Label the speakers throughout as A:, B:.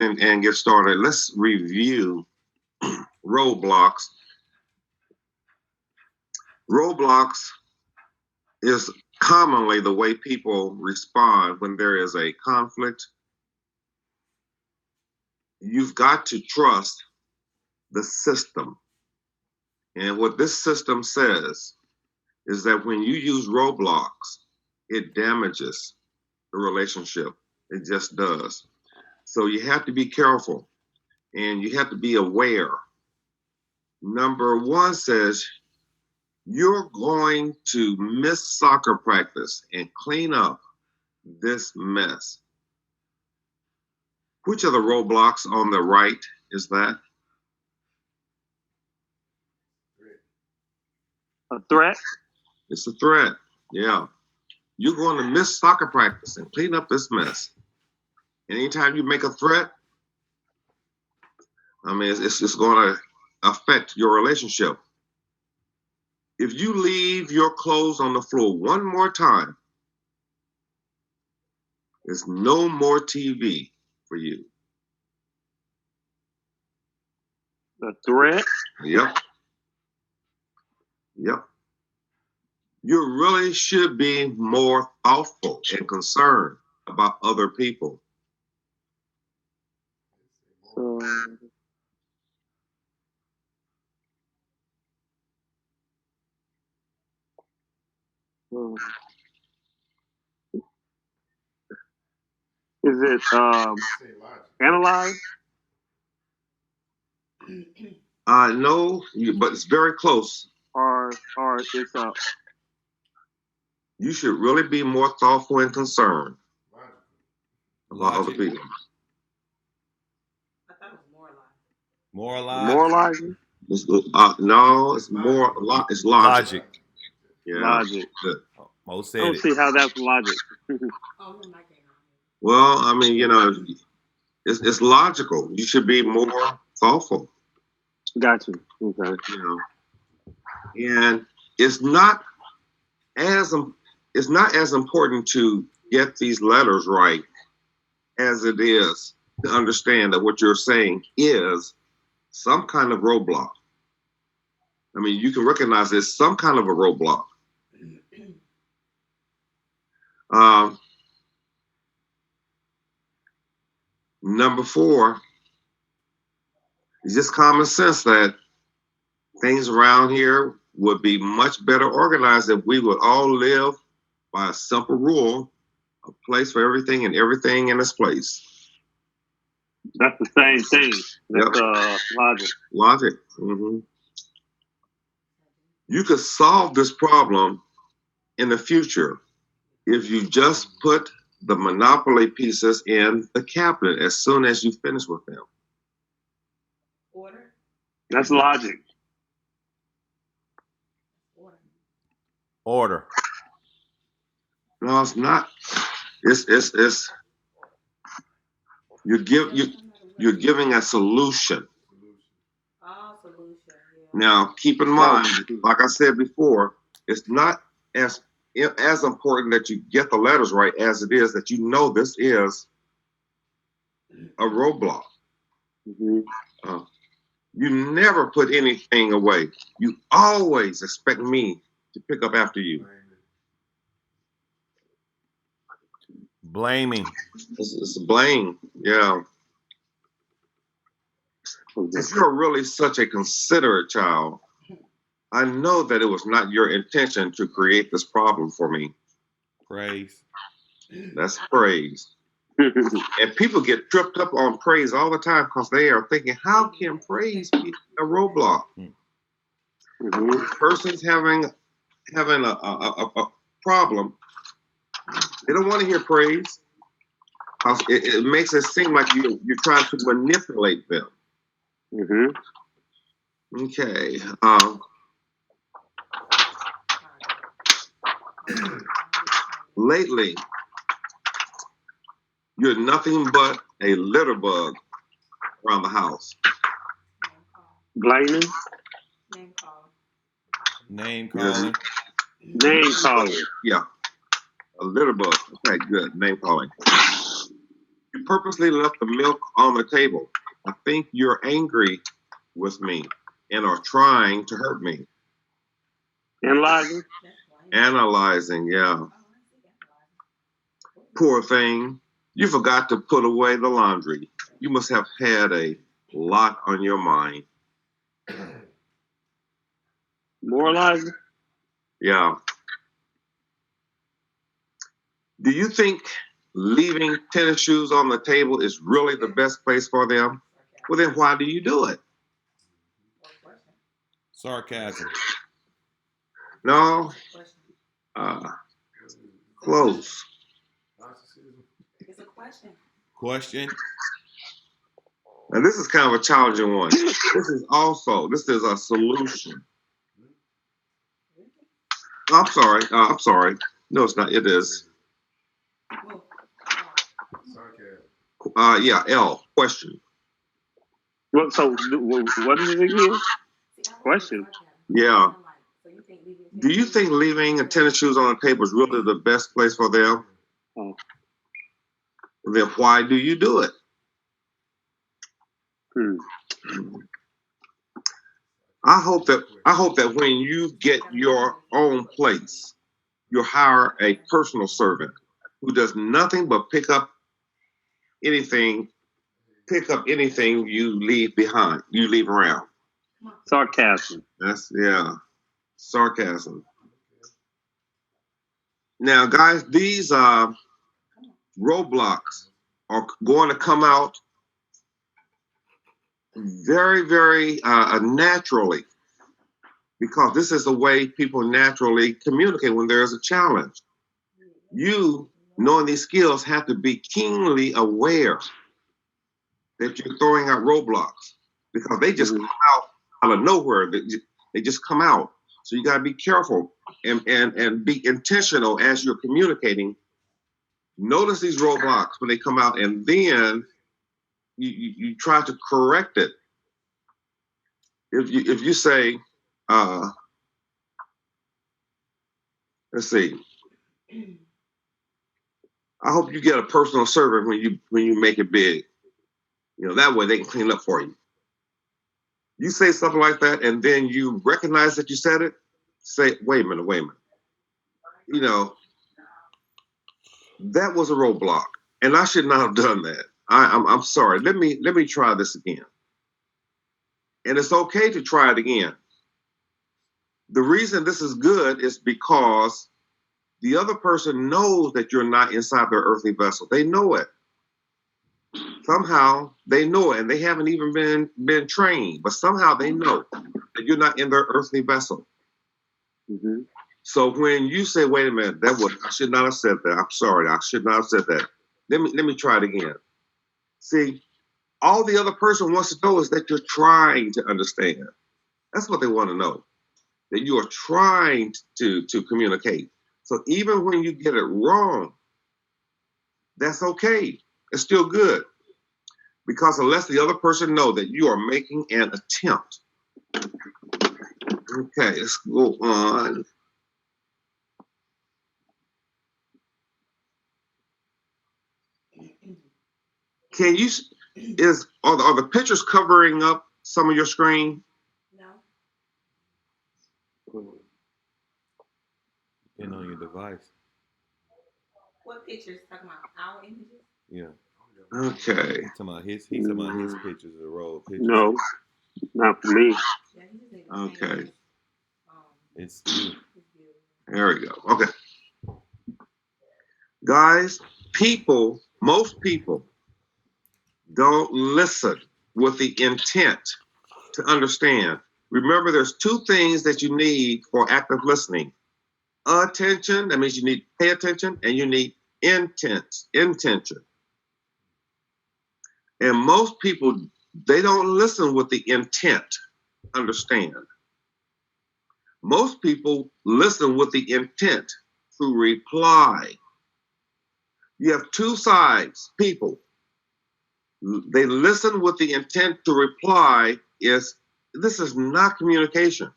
A: and get started, let's review roadblocks. Roadblocks is commonly the way people respond when there is a conflict. You've got to trust the system. And what this system says is that when you use roadblocks, it damages the relationship. It just does. So you have to be careful and you have to be aware. Number one says you're going to miss soccer practice and clean up this mess. Which of the roadblocks on the right is that?
B: A threat?
A: It's a threat. Yeah. You're going to miss soccer practice and clean up this mess. Anytime you make a threat, I mean, it's going to affect your relationship. If you leave your clothes on the floor one more time, there's no more TV for you.
B: A threat?
A: Yep. Yep. You really should be more thoughtful and concerned about other people.
B: So, is it analyze?
A: No, but it's very close.
B: Or it's
A: You should really be more thoughtful and concerned about other people.
C: I thought it was
B: moralizing?
A: No, it's more. It's logic. Yeah.
B: Logic.
A: Good.
D: Most
B: I
D: said
B: don't
D: it.
B: see how that's logic.
A: Well, I mean, it's logical. You should be more thoughtful.
B: Got you. Okay.
A: And it's not as important to get these letters right as it is to understand that what you're saying is some kind of roadblock. I mean, you can recognize it's some kind of a roadblock. Number 4 is just common sense that things around here would be much better organized if we would all live by a simple rule, a place for everything and everything in its place.
B: That's the same thing. That's logic.
A: Logic. Mm-hmm. You could solve this problem in the future if you just put the Monopoly pieces in the cabinet as soon as you finish with them.
C: Order.
B: That's logic.
D: Order.
A: No, it's not. It's you're giving a solution.
C: Solution. Yeah.
A: Now, keep in mind, like I said before, it's not as important that you get the letters right as it is that you know this is a roadblock.
B: Mm-hmm.
A: You never put anything away. You always expect me to pick up after you.
D: Blaming.
A: It's blame. Yeah. If you're really such a considerate child, I know that it was not your intention to create this problem for me.
D: Praise.
A: That's praise. And people get tripped up on praise all the time because they are thinking, how can praise be a roadblock?
B: Mm-hmm.
A: The person's having a problem. They don't want to hear praise. It makes it seem like you're trying to manipulate them.
B: Mm-hmm.
A: Okay. Lately, you're nothing but a litter bug around the house.
B: Blaming?
C: Name calling.
D: Name calling.
B: Name calling.
A: Yeah. A litter bug. Okay, good. Name calling. You purposely left the milk on the table. I think you're angry with me and are trying to hurt me.
B: Analyzing.
C: That's why.
A: Analyzing, yeah.
C: Oh, I see analyzing.
A: Poor thing. You forgot to put away the laundry. You must have had a lot on your mind.
B: Moralizing.
A: Yeah. Do you think leaving tennis shoes on the table is really the best place for them? Well, then why do you do it?
D: Sarcasm.
A: No, close.
C: It's a question.
D: Question.
A: And this is kind of a challenging one. This is a solution. I'm sorry. No, it's not. It is. Yeah, L, question.
B: What? So what is it again? Question.
A: Yeah. Do you think leaving tennis shoes on the table is really the best place for them?
B: Oh.
A: Then why do you do it? I hope that when you get your own place, you hire a personal servant who does nothing but pick up anything you leave behind, you leave around.
B: Sarcasm.
A: That's sarcasm. Now, guys, these roadblocks are going to come out very, very naturally, because this is the way people naturally communicate when there is a challenge. You, knowing these skills, have to be keenly aware that you're throwing out roadblocks, because they just come out of nowhere. They just come out. So you got to be careful and be intentional as you're communicating. Notice these roadblocks when they come out, and then you try to correct it. If you say, let's see, I hope you get a personal servant when you make it big. That way they can clean up for you. You say something like that, and then you recognize that you said it. Say, wait a minute. That was a roadblock, and I should not have done that. I'm sorry. Let me try this again. And it's okay to try it again. The reason this is good is because the other person knows that you're not inside their earthly vessel. They know it. Somehow they know it, and they haven't even been trained, but somehow they know that you're not in their earthly vessel.
B: Mm-hmm.
A: So when you say, wait a minute, I should not have said that. I'm sorry, I should not have said that. Let me try it again. See, all the other person wants to know is that you're trying to understand. That's what they want to know, that you are trying to communicate. So even when you get it wrong, that's okay. It's still good. Because unless the other person knows that you are making an attempt. Okay, let's go on. Are the pictures covering up some of your screen?
C: No.
D: Depending on your device.
C: What pictures? Talking about our images?
D: Yeah.
A: Okay.
D: He's talking about his pictures, the roll pictures.
B: No, not for me.
A: Okay.
D: It's you.
A: There we go. Okay. Guys, most people don't listen with the intent to understand. Remember, there's two things that you need for active listening. Attention, that means you need to pay attention, and you need intention. And most people, they don't listen with the intent to understand. Most people listen with the intent to reply. You have two sides, people. They listen with the intent to reply. This is not communication.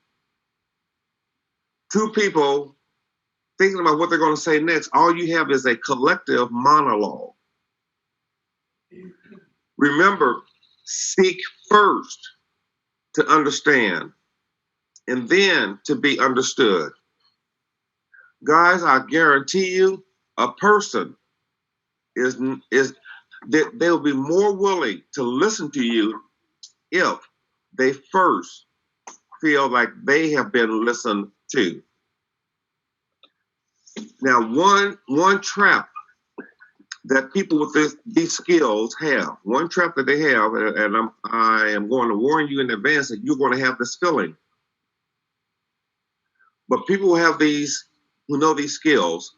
A: Two people thinking about what they're going to say next. All you have is a collective monologue. Remember, seek first to understand and then to be understood. Guys, I guarantee you, a person is they'll be more willing to listen to you if they first feel like they have been listened to. Now, one trap that people with these skills have, one trap that they have, and I am going to warn you in advance that you're going to have this feeling. But people who know these skills,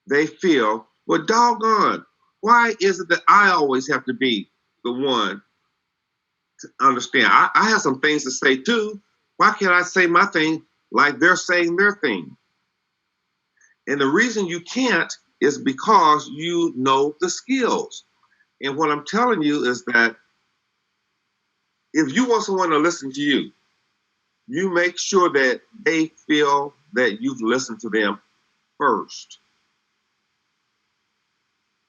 A: they feel, well, doggone, why is it that I always have to be the one to understand? I have some things to say too. Why can't I say my thing like they're saying their thing? And the reason you can't is because you know the skills. And what I'm telling you is that if you want someone to listen to you, you make sure that they feel that you've listened to them first.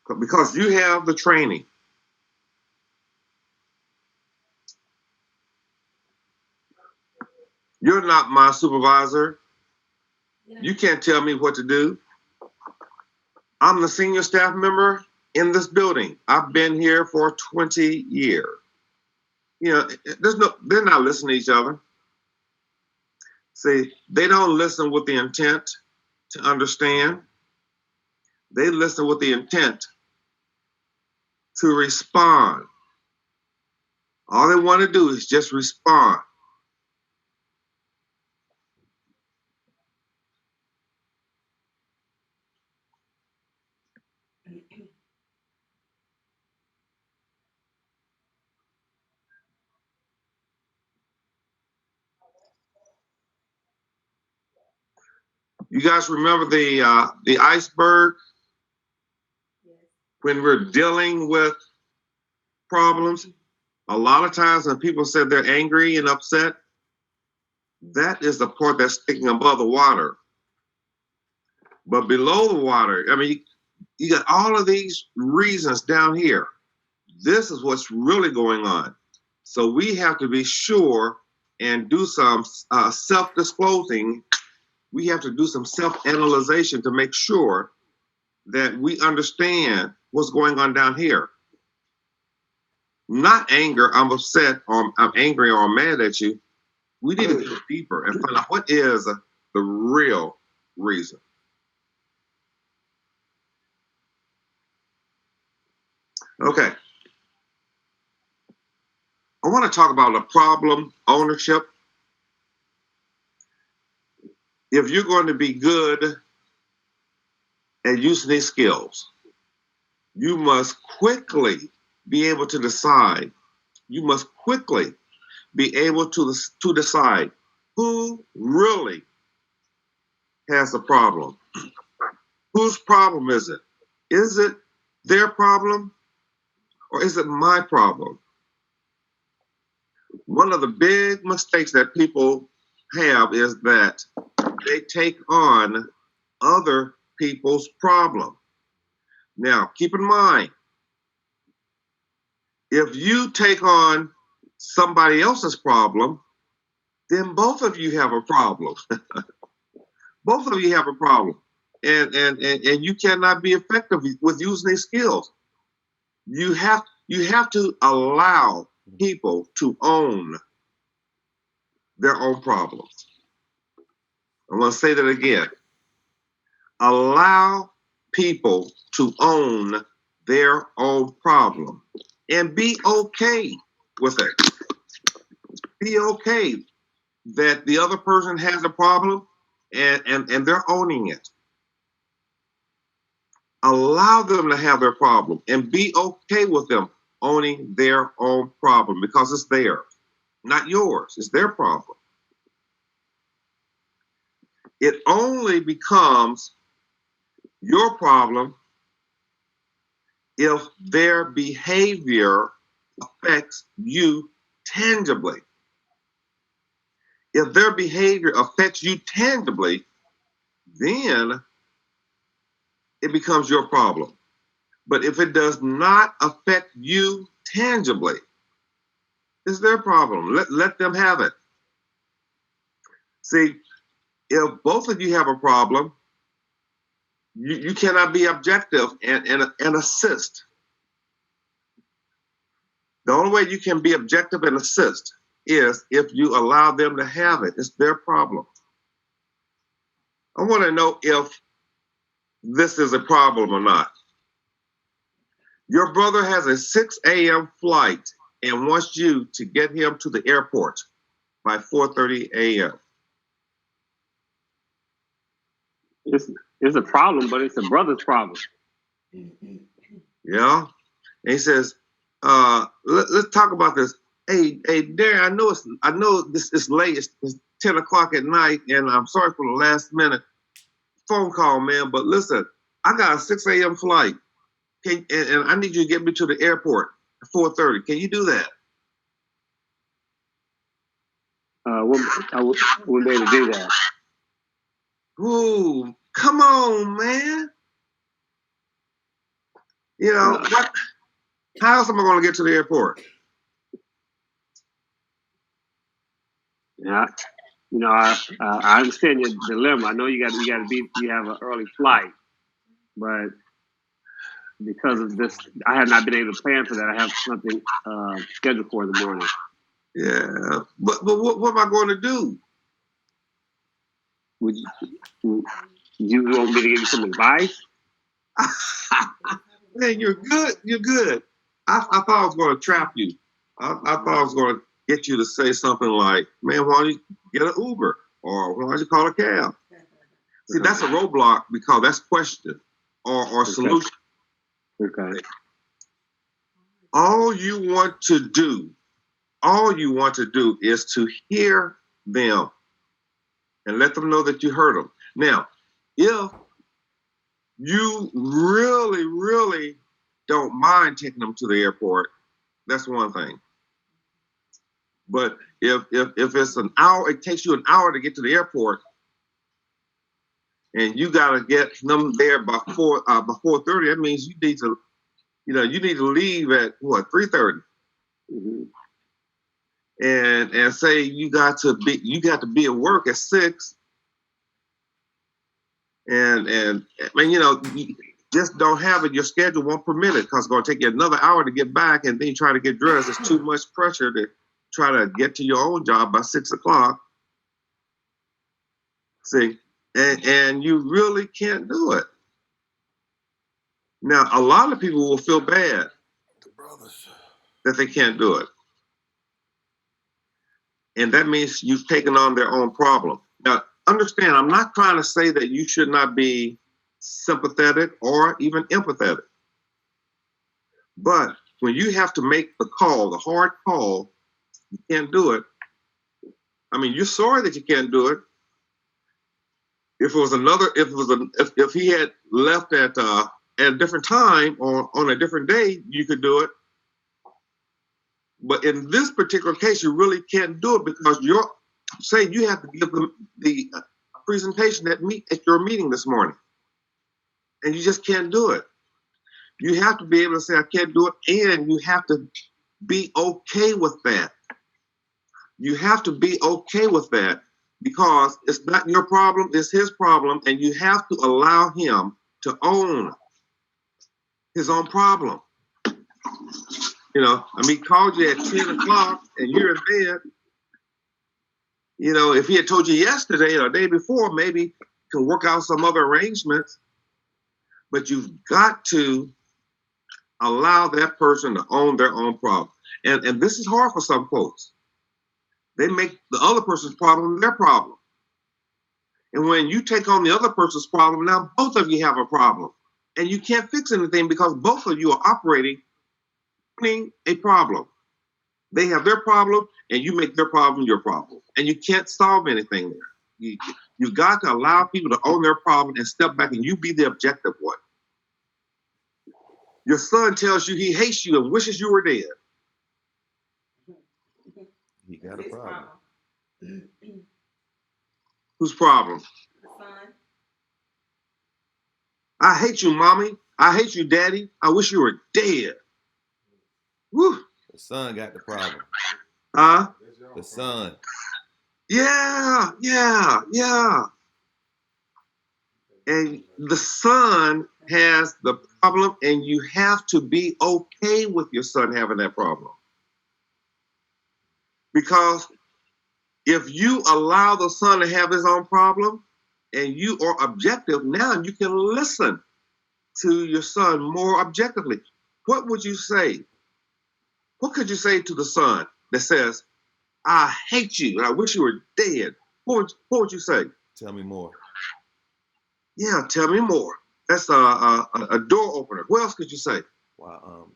A: Because you have the training. You're not my supervisor. You can't tell me what to do. I'm the senior staff member in this building. I've been here for 20 years. You know, they're not listening to each other. See, they don't listen with the intent to understand. They listen with the intent to respond. All they want to do is just respond. You guys remember the iceberg? When we're dealing with problems, a lot of times when people say they're angry and upset, that is the part that's sticking above the water. But below the water, I mean, you got all of these reasons down here. This is what's really going on. So we have to be sure and do some self-disclosing. We have to do some self-analyzation to make sure that we understand what's going on down here. Not anger, I'm upset, or I'm angry, or I'm mad at you. We need to go deeper and find out what is the real reason. Okay. I want to talk about the problem ownership. If you're going to be good at using these skills, you must quickly be able to decide. You must quickly be able to decide who really has the problem. Whose problem is it? Is it their problem or is it my problem? One of the big mistakes that people have is that they take on other people's problem. Now, keep in mind, if you take on somebody else's problem, then both of you have a problem. Both of you have a problem. And you cannot be effective with using these skills. You have to allow people to own their own problems. I'm going to say that again. Allow people to own their own problem and be okay with it. Be okay that the other person has a problem and they're owning it. Allow them to have their problem and be okay with them owning their own problem because it's theirs, not yours. It's their problem. It only becomes your problem if their behavior affects you tangibly. If their behavior affects you tangibly, then it becomes your problem. But if it does not affect you tangibly. It's their problem. Let them have it. See, if both of you have a problem, you cannot be objective and assist. The only way you can be objective and assist is if you allow them to have it. It's their problem. I want to know if this is a problem or not. Your brother has a 6 a.m. flight and wants you to get him to the airport by 4:30 a.m.
B: It's a problem, but it's a brother's problem.
A: Yeah? And he says, let's talk about this. Hey, Darren, I know this is late. It's 10 o'clock at night, and I'm sorry for the last minute phone call, man. But listen, I got a 6 a.m. flight, and I need you to get me to the airport at 4:30. Can you do that?
B: I wouldn't be able to do that.
A: Ooh, come on, man. You know, how else am I going to get to the airport?
B: Yeah, I understand your dilemma. I know you have an early flight, but because of this, I have not been able to plan for that. I have something scheduled for in the morning.
A: Yeah, but what am I going to do?
B: Would you want me to give you some advice?
A: Man, you're good. You're good. I thought I was going to trap you. I thought I was going to get you to say something like, man, why don't you get an Uber? Or why don't you call a cab? See, that's a roadblock because that's question or solution.
B: Okay.
A: All you want to do is to hear them and let them know that you heard them. Now, if you really, really don't mind taking them to the airport, that's one thing. But if it's an hour, it takes you an hour to get to the airport, and you got to get them there before 4:30. That means you need to leave at what 3:30, and say you got to be at work at 6. And I mean, you just don't have it. Your schedule won't permit it because it's going to take you another hour to get back, and then you try to get dressed. It's too much pressure to try to get to your own job by 6 o'clock. See, and you really can't do it. Now, a lot of people will feel bad that they can't do it. And that means you've taken on their own problem. Now, understand, I'm not trying to say that you should not be sympathetic or even empathetic. But when you have to make the call, the hard call, you can't do it. I mean, you're sorry that you can't do it. If he had left at a different time or on a different day, you could do it. But in this particular case, you really can't do it because you have to give them the presentation at your meeting this morning, and you just can't do it. You have to be able to say, I can't do it, and you have to be okay with that. You have to be okay with that because it's not your problem, it's his problem, and you have to allow him to own his own problem. He called you at 10 o'clock and you're in bed. If he had told you yesterday or the day before, maybe you can work out some other arrangements. But you've got to allow that person to own their own problem. And this is hard for some folks. They make the other person's problem their problem. And when you take on the other person's problem, now both of you have a problem. And you can't fix anything because both of you are operating a problem. They have their problem, and you make their problem your problem. And you can't solve anything there. You've got to allow people to own their problem and step back, and you be the objective one. Your son tells you he hates you and wishes you were dead.
D: He got a problem.
A: Whose problem?
C: The son.
A: I hate you, mommy. I hate you, daddy. I wish you were dead. Woo.
D: The son got the problem.
A: Huh?
D: The son.
A: Yeah, yeah, yeah. And the son has the problem, and you have to be okay with your son having that problem. Because if you allow the son to have his own problem and you are objective, now you can listen to your son more objectively. What would you say? What could you say to the son that says, I hate you and I wish you were dead? What would you say?
D: Tell me more.
A: Yeah, tell me more. That's a door opener. What else could you say?
D: Well,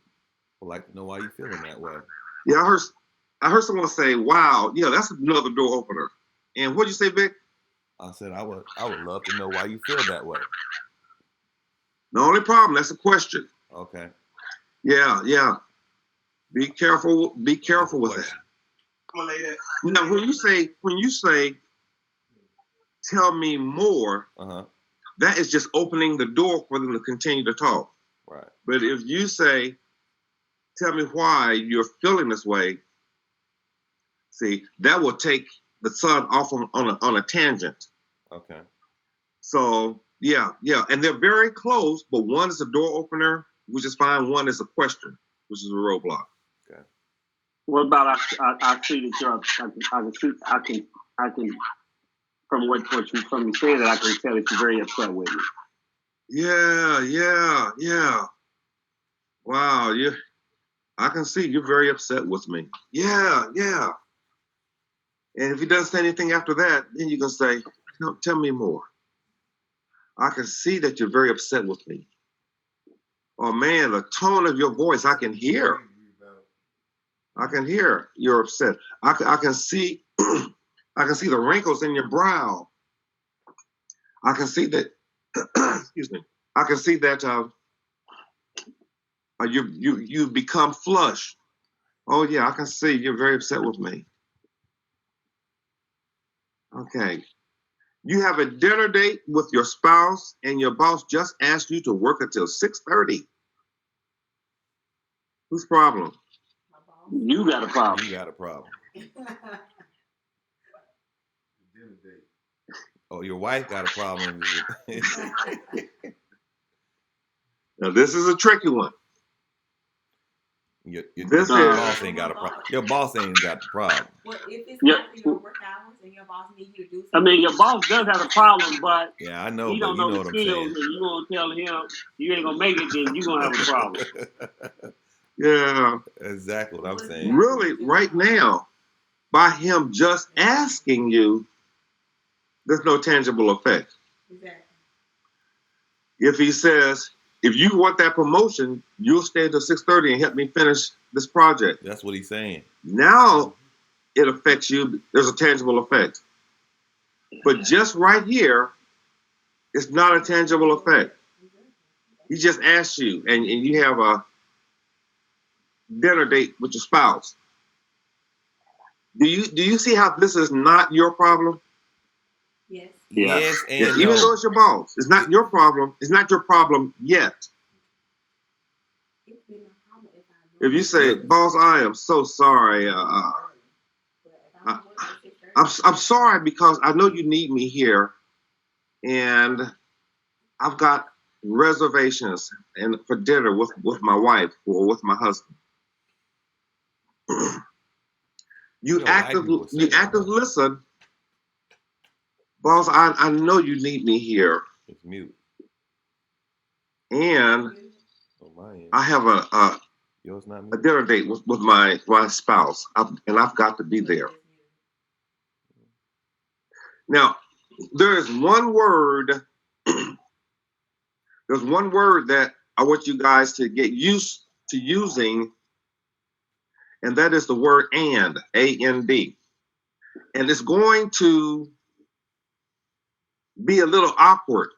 D: I'd like to know why you feeling that way.
A: Yeah, I heard someone say, wow, yeah, that's another door opener. And what'd you say, Vic?
D: I said I would love to know why you feel that way.
A: The only problem, that's a question.
D: Okay.
A: Yeah, yeah. Be careful with that. Now when you say tell me more, that is just opening the door for them to continue to talk.
D: Right.
A: But if you say, tell me why you're feeling this way, see, that will take the son off on a tangent.
D: Okay.
A: So yeah, and they're very close, but one is a door opener, which is fine. One is a question, which is a roadblock.
D: Okay.
B: What about I see that you're I can from what you saying that I can tell that you're very upset with me.
A: Yeah. Wow, I can see you're very upset with me. Yeah. And if he doesn't say anything after that, then you can say, no, tell me more. I can see that you're very upset with me. Oh man, the tone of your voice, I can hear. You're upset. I can see I can see the wrinkles in your brow. I can see that excuse me. I can see that you become flushed. Oh yeah, I can see you're very upset with me. Okay. You have a dinner date with your spouse and your boss just asked you to work until 6:30. Whose problem?
B: You got a problem.
D: You got a problem. Oh, your wife got a problem.
A: Now this is a tricky one.
D: Your boss ain't got a problem. Your boss ain't got the problem.
C: Well, if it's after your work hours and your boss needs you to do something.
B: I mean, your boss does have a problem, but
D: yeah, I know.
B: He don't know the skills, and you gonna tell him you ain't gonna make it, then you gonna have a problem.
A: Yeah.
D: Exactly what I'm saying.
A: Really, right now, by him just asking you, there's no tangible effect.
C: Exactly.
A: If he says, if you want that promotion, you'll stay until 6:30 and help me finish this project.
D: That's what he's saying.
A: Now it affects you. There's a tangible effect. But just right here, it's not a tangible effect. He just asked you, and you have a dinner date with your spouse. Do you see how this is not your problem?
C: Yes.
B: Yeah.
D: Yes, and
A: Yeah, even though it's your boss, it's not your problem. It's not your problem yet.
C: It's been a problem if I
A: If you say, "Boss, I am so sorry. I'm sorry because I know you need me here, and I've got reservations and for dinner with my wife or with my husband." You actively listen. Boss, I know you need me here.
D: It's mute.
A: And
D: Oh,
A: I have
D: yours not
A: a
D: mute.
A: dinner date with my spouse, and I've got to be there. Now, there is one word. There's one word that I want you guys to get used to using, and that is the word and, A-N-D. And it's going to be a little awkward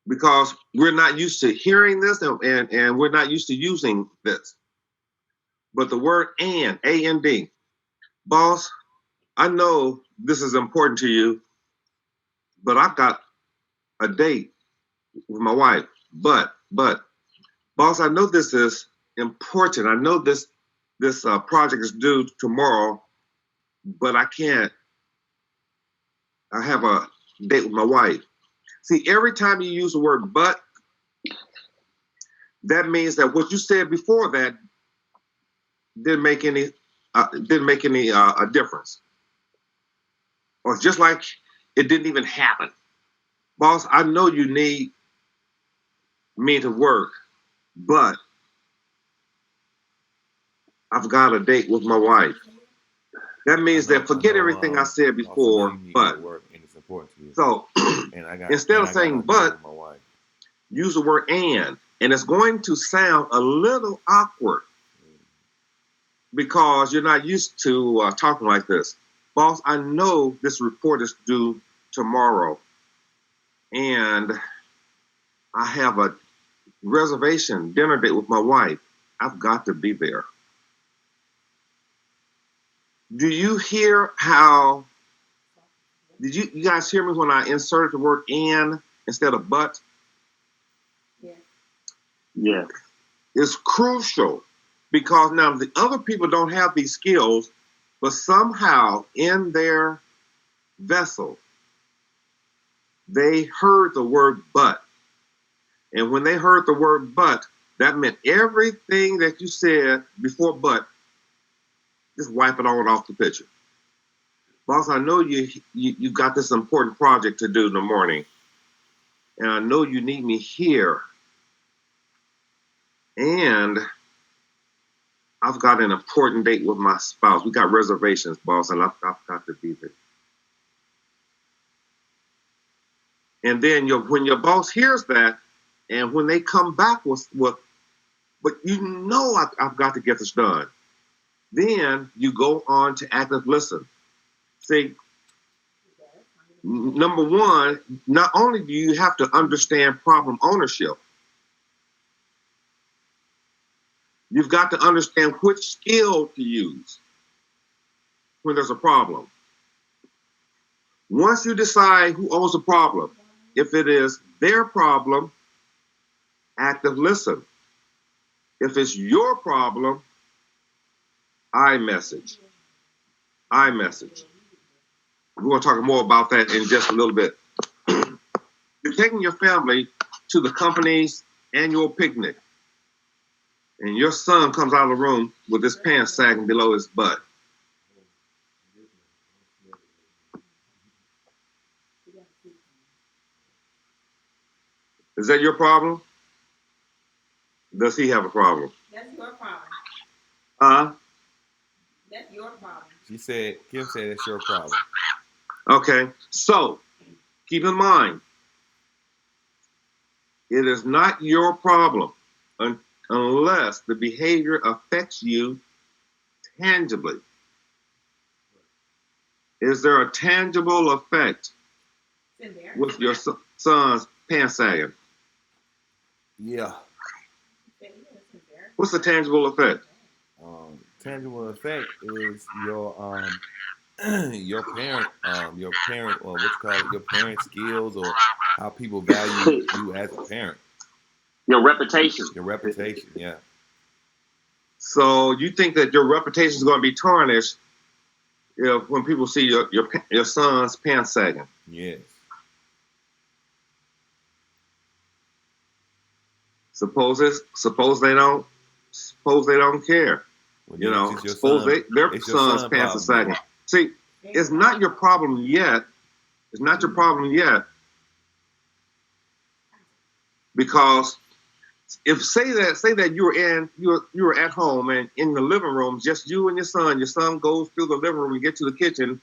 A: because we're not used to hearing this and we're not used to using this. But the word and, A-N-D. Boss, I know this is important to you, but I've got a date with my wife. But, boss, I know this is important. I know this project is due tomorrow, but I can't. I have a date with my wife. See, every time you use the word "but," that means that what you said before that didn't make any difference, or just like it didn't even happen. Boss, I know you need me to work, but I've got a date with my wife. That means that forget everything I said before, but.
D: Work and it's important to you.
A: So instead of saying "but," use the word "and," and it's going to sound a little awkward because you're not used to talking like this. Boss, I know this report is due tomorrow, and I have a reservation dinner date with my wife. I've got to be there. Do you hear how? Did you guys hear me when I inserted the word "and" instead of "but"?
C: Yeah.
B: Yeah.
A: It's crucial because now the other people don't have these skills, but somehow in their vessel, they heard the word "but." And when they heard the word "but," that meant everything that you said before "but," just wipe it all off the picture. Boss, I know you got this important project to do in the morning, and I know you need me here. And I've got an important date with my spouse. We got reservations, boss, and I've got to be there. And then when your boss hears that, and when they come back with but you know I've got to get this done, then you go on to active listen. See, number one, not only do you have to understand problem ownership, you've got to understand which skill to use when there's a problem. Once you decide who owns the problem, if it is their problem, active listen. If it's your problem, iMessage. We're going to talk more about that in just a little bit. You're taking your family to the company's annual picnic, and your son comes out of the room with his pants sagging below his butt. Is that your problem? Does he have a problem?
C: That's your problem. That's your problem.
D: Kim said it's your problem.
A: Okay, so keep in mind, it is not your problem unless the behavior affects you tangibly. Is there a tangible effect with your son's pants sagging?
D: Yeah.
A: What's the tangible effect?
D: Tangible effect is your parent or what you call it, your parent skills or how people value you as a parent.
B: Your reputation.
D: Your reputation, yeah.
A: So you think that your reputation is going to be tarnished when people see your son's pants sagging?
D: Yes.
A: Suppose they don't care.
D: Well,
A: suppose their son's pants are sagging. See, it's not your problem yet. It's not your problem yet. Because if say that you were at home and in the living room, just you and your son goes through the living room, you get to the kitchen,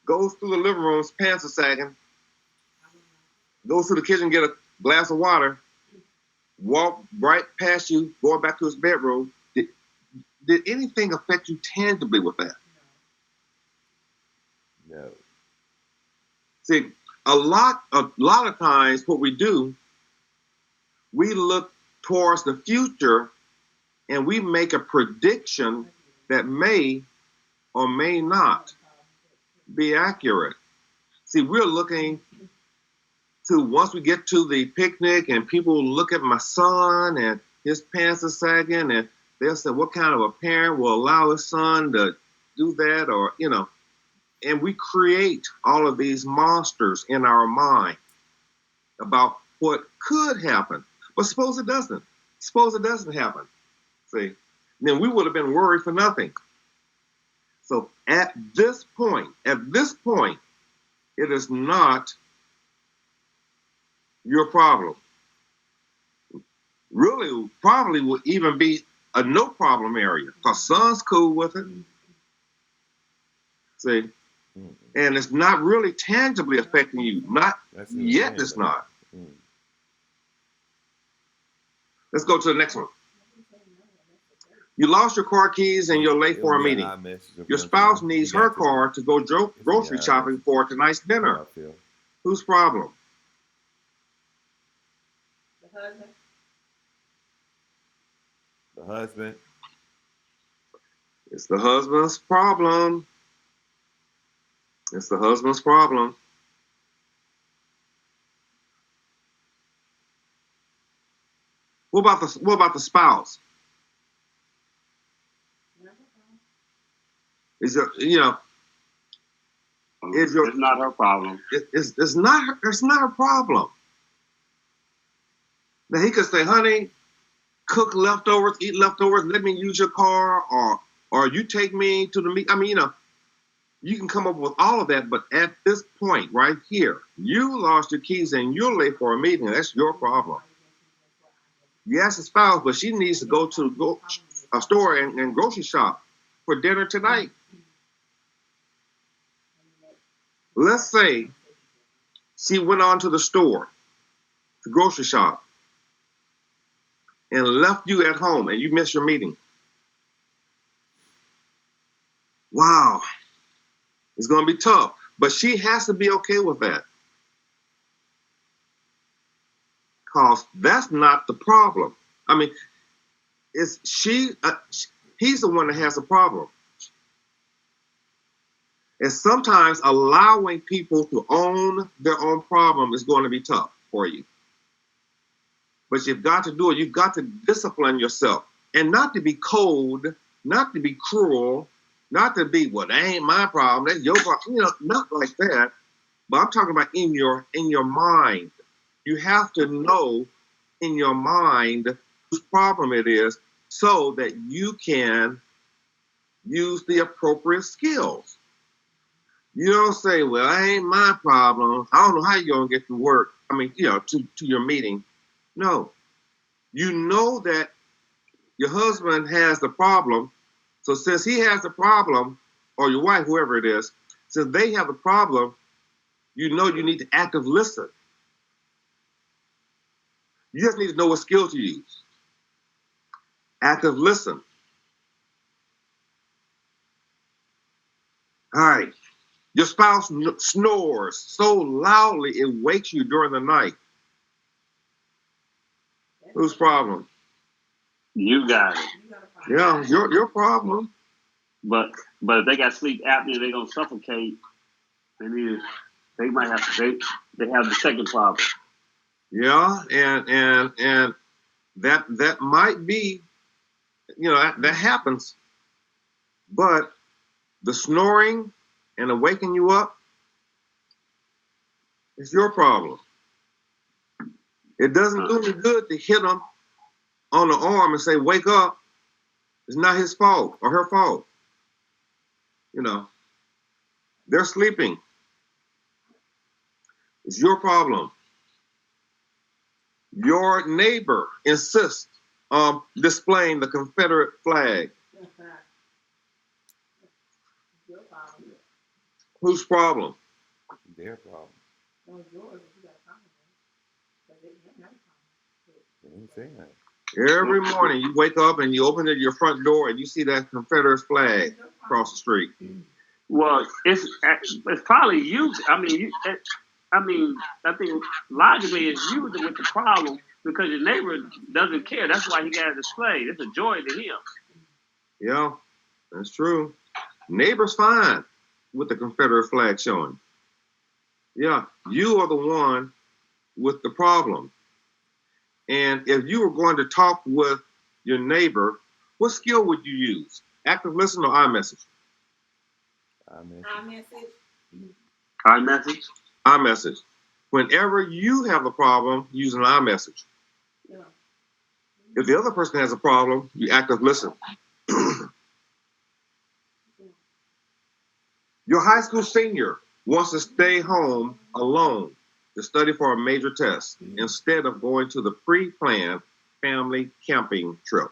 A: goes through the living room, his pants are sagging, goes to the kitchen, get a glass of water, walk right past you, going back to his bedroom. Did anything affect you tangibly with that?
D: No.
A: See, a lot of times what we do, we look towards the future and we make a prediction that may or may not be accurate. See, we're looking to, once we get to the picnic and people look at my son and his pants are sagging, and they'll say, what kind of a parent will allow his son to do that? Or, and we create all of these monsters in our mind about what could happen. But suppose it doesn't. Suppose it doesn't happen. See, then we would have been worried for nothing. So at this point, it is not your problem. Really, probably would even be a no problem area because son's cool with it. See, and it's not really tangibly affecting you. Not yet. It's not. Let's go to the next one. You lost your car keys and you're late for a meeting. Your spouse needs her car to go grocery shopping for tonight's dinner. Whose problem?
C: The husband.
D: The husband.
A: It's the husband's problem. It's the husband's problem. What about the spouse? Is it,
B: it's not her problem.
A: It's not her problem. Now he could say, honey, cook leftovers, eat leftovers, let me use your car, or you take me to the meet. I mean, you can come up with all of that, but at this point right here, you lost your keys and you're late for a meeting. That's your problem. Yes, the spouse, but she needs to go to a store and grocery shop for dinner tonight. Let's say she went on to the store, to grocery shop, and left you at home and you missed your meeting. Wow. It's going to be tough, but she has to be okay with that. Because that's not the problem. I mean, he's the one that has a problem. And sometimes allowing people to own their own problem is going to be tough for you. But you've got to do it. You've got to discipline yourself. And not to be cold, not to be cruel, not to be, well, that ain't my problem, that's your problem. Not like that. But I'm talking about in your mind. You have to know in your mind whose problem it is so that you can use the appropriate skills. You don't say, well, that ain't my problem. I don't know how you're going to get to work. I mean, to your meeting. No. You know that your husband has the problem. So since he has the problem, or your wife, whoever it is, since they have the problem, you know you need to actively listen. You just need to know what skill to use. Active listen. All right. Your spouse snores so loudly it wakes you during the night. Whose problem?
B: You got it.
A: Yeah, your problem.
B: But if they got sleep apnea, they're gonna suffocate. They might have they have the second problem.
A: Yeah, and that might be, that happens. But the snoring and the waking you up is your problem. It doesn't do me good to hit them on the arm and say, wake up. It's not his fault or her fault. They're sleeping. It's your problem. Your neighbor insists on displaying the Confederate flag.
C: Your problem.
A: Whose problem?
D: Their problem.
C: No, it's yours if you got a problem. But they have no problem.
D: They didn't say that.
A: Every morning you wake up and you open your front door and you see that Confederate flag across the street.
B: Well, it's probably you. I think logically it's you with the problem because your neighbor doesn't care. That's why he got a display. It's a joy to him.
A: Yeah, that's true. Neighbor's fine with the Confederate flag showing. Yeah, you are the one with the problem. And if you were going to talk with your neighbor, what skill would you use? Active listen or iMessage?
B: iMessage.
A: iMessage. Whenever you have a problem, use an iMessage.
C: Yeah.
A: If the other person has a problem, you active listen. Your high school senior wants to stay home alone to study for a major test instead of going to the pre-planned family camping trip.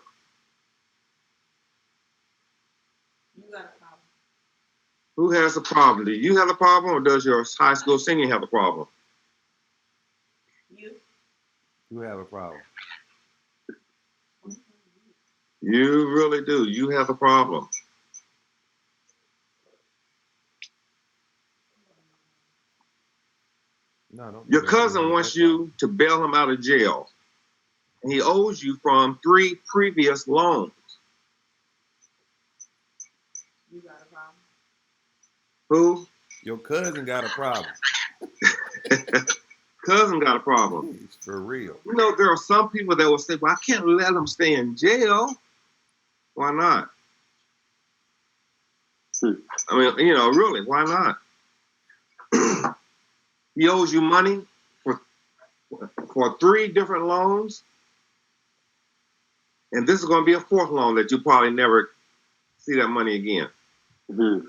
C: You got a problem.
A: Who has a problem? Do you have a problem, or does your high school senior have a problem?
C: You.
D: You have a problem.
A: You really do. You have a problem.
D: No, don't.
A: Your cousin wants you to bail him out of jail. And he owes you from 3 previous loans.
C: You got a problem.
A: Who?
D: Your cousin got a problem.
A: Cousin got a problem.
D: It's for real.
A: You know, there are some people that will say, well, I can't let him stay in jail. Why not? I mean, you know, really, why not? He owes you money for 3 different loans. And this is going to be a 4th loan that you probably never see that money again.
B: Mm-hmm.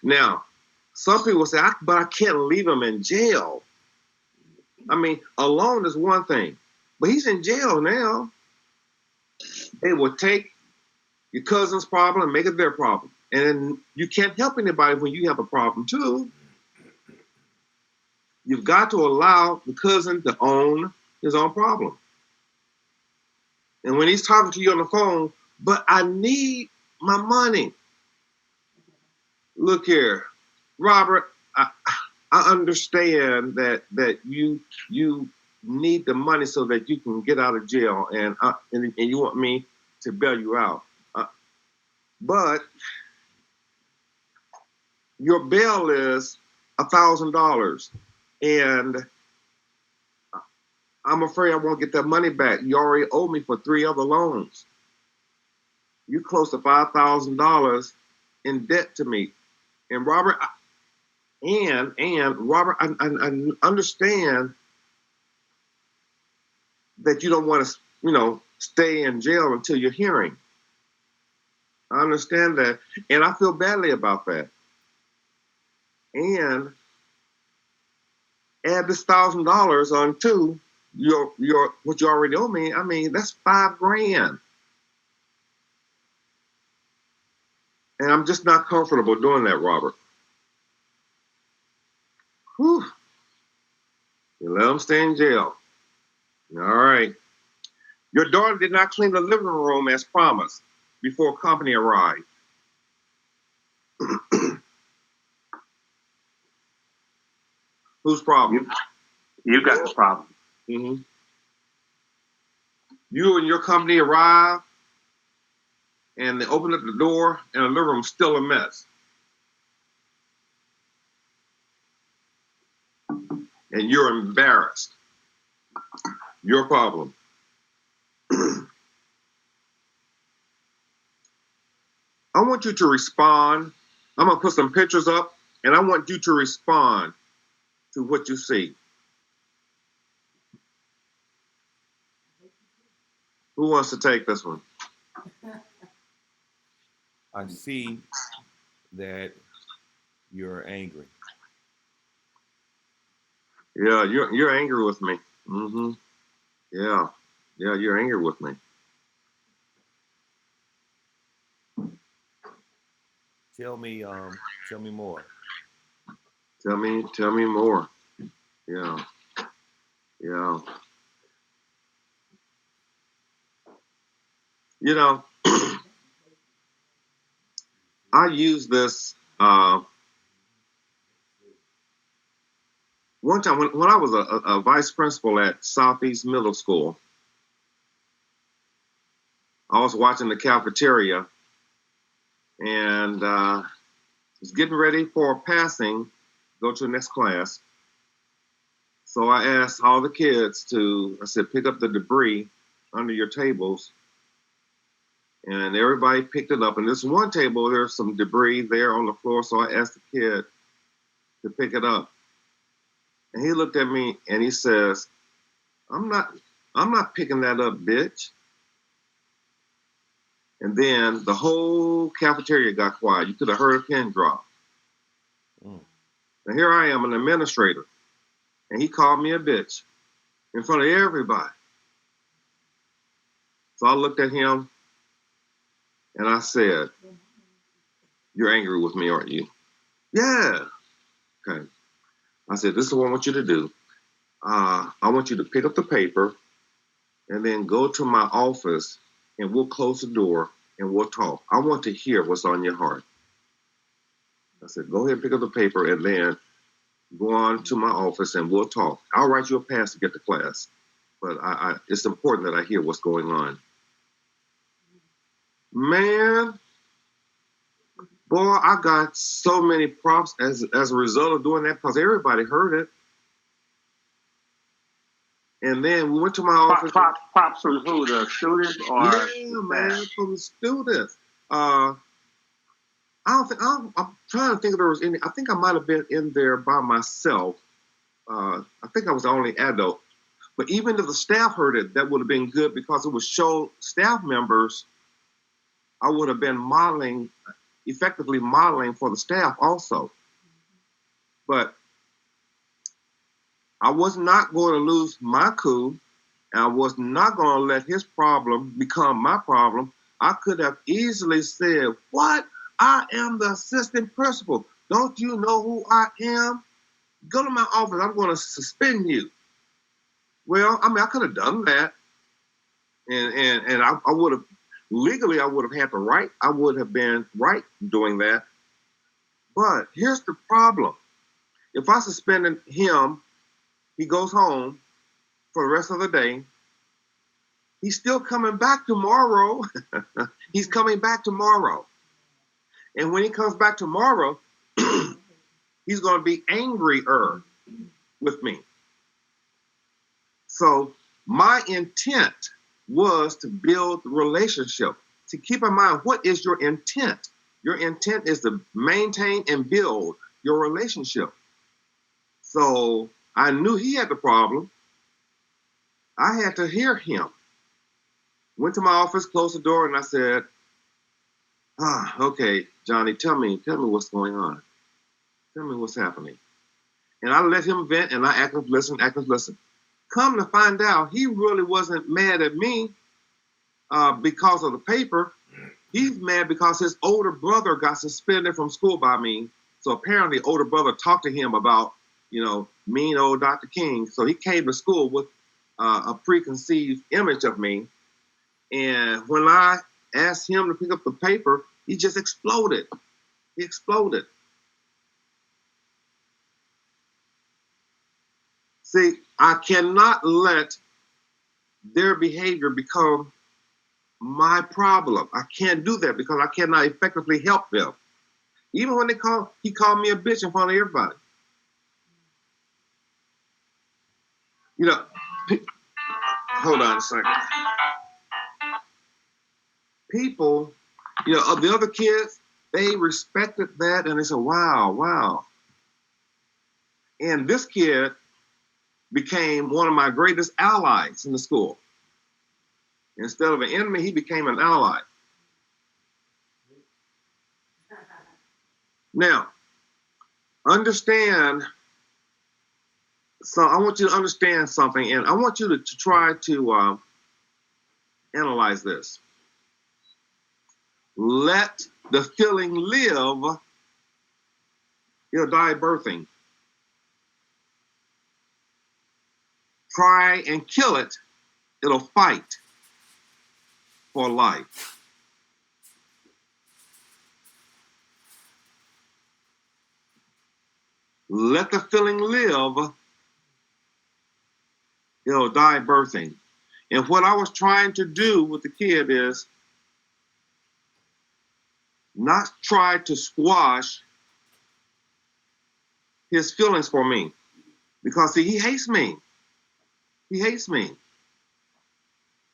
A: Now, some people say, but I can't leave him in jail. I mean, a loan is one thing, but he's in jail now. They will take your cousin's problem and make it their problem. And you can't help anybody when you have a problem too. You've got to allow the cousin to own his own problem. And when he's talking to you on the phone, but I need my money. Look here, Robert, I understand that you need the money so that you can get out of jail, and you want me to bail you out. But your bail is $1,000, and I'm afraid I won't get that money back. You already owe me for 3 other loans. You're close to $5,000 in debt to me. And Robert, Robert, I understand that you don't want to, you know, stay in jail until your hearing. I understand that, and I feel badly about that. And add this $1,000 on to your what you already owe me. I mean, that's $5,000, and I'm just not comfortable doing that, Robert. Whew. You let him stay in jail. All right. Your daughter did not clean the living room as promised before company arrived. Whose problem?
B: You got the problem.
A: Mm-hmm. You and your company arrive, and they open up the door, and the living room's still a mess. And you're embarrassed. Your problem. I want you to respond. I'm going to put some pictures up, and I want you to respond to what you see. Who wants to take this one?
D: I see that you're angry.
A: Yeah, you're angry with me. Mm-hmm. Yeah, you're angry with me.
D: Tell me more.
A: Tell me more. Yeah. You know, I use this one time when I was a vice principal at Southeast Middle School. I was watching the cafeteria and was getting ready for passing, go to the next class. So I asked all the kids I said, pick up the debris under your tables. And everybody picked it up. And this one table, there's some debris there on the floor. So I asked the kid to pick it up. And he looked at me and he says, I'm not picking that up, bitch. And then the whole cafeteria got quiet. You could have heard a pin drop.
D: Mm.
A: Now here I am, an administrator. And he called me a bitch in front of everybody. So I looked at him and I said, you're angry with me, aren't you? Yeah. Okay. I said, this is what I want you to do. I want you to pick up the paper and then go to my office and we'll close the door and we'll talk. I want to hear what's on your heart. I said, go ahead and pick up the paper and then go on to my office and we'll talk. I'll write you a pass to get to class, but it's important that I hear what's going on. Man, boy, I got so many props as a result of doing that because everybody heard it. And then we went to my office.
B: Props from who? The students or?
A: Yeah, man, from the students. I'm trying to think if there was any. I think I might have been in there by myself. I think I was the only adult. But even if the staff heard it, that would have been good because it would show staff members. I would have been effectively modeling for the staff also. But I was not going to lose my cool, and I was not going to let his problem become my problem. I could have easily said, what? I am the assistant principal. Don't you know who I am? Go to my office. I'm going to suspend you. Well, I mean, I could have done that. And I would have, legally, I would have had the right. I would have been right doing that. But here's the problem. If I suspended him, he goes home for the rest of the day. He's still coming back tomorrow. He's coming back tomorrow. And when he comes back tomorrow, he's going to be angrier with me. So my intent was to build the relationship. To keep in mind, what is your intent? Your intent is to maintain and build your relationship. So I knew he had the problem. I had to hear him. Went to my office, closed the door, and I said, okay, Johnny, tell me what's going on. Tell me what's happening. And I let him vent, and I acted listen. Come to find out, he really wasn't mad at me because of the paper. He's mad because his older brother got suspended from school by me. So apparently, older brother talked to him about, mean old Dr. King. So he came to school with a preconceived image of me. And when I asked him to pick up the paper, he just exploded. He exploded. See, I cannot let their behavior become my problem. I can't do that because I cannot effectively help them. Even when he called me a bitch in front of everybody. Hold on a second. People, the other kids, they respected that and they said, wow. And this kid became one of my greatest allies in the school. Instead of an enemy, he became an ally. Now, understand. So I want you to understand something, and I want you to try to analyze this. Let the feeling live, it'll die birthing. Try and kill it, it'll fight for life. Let the feeling live, it'll die birthing. And what I was trying to do with the kid is not try to squash his feelings for me. Because see, he hates me. He hates me.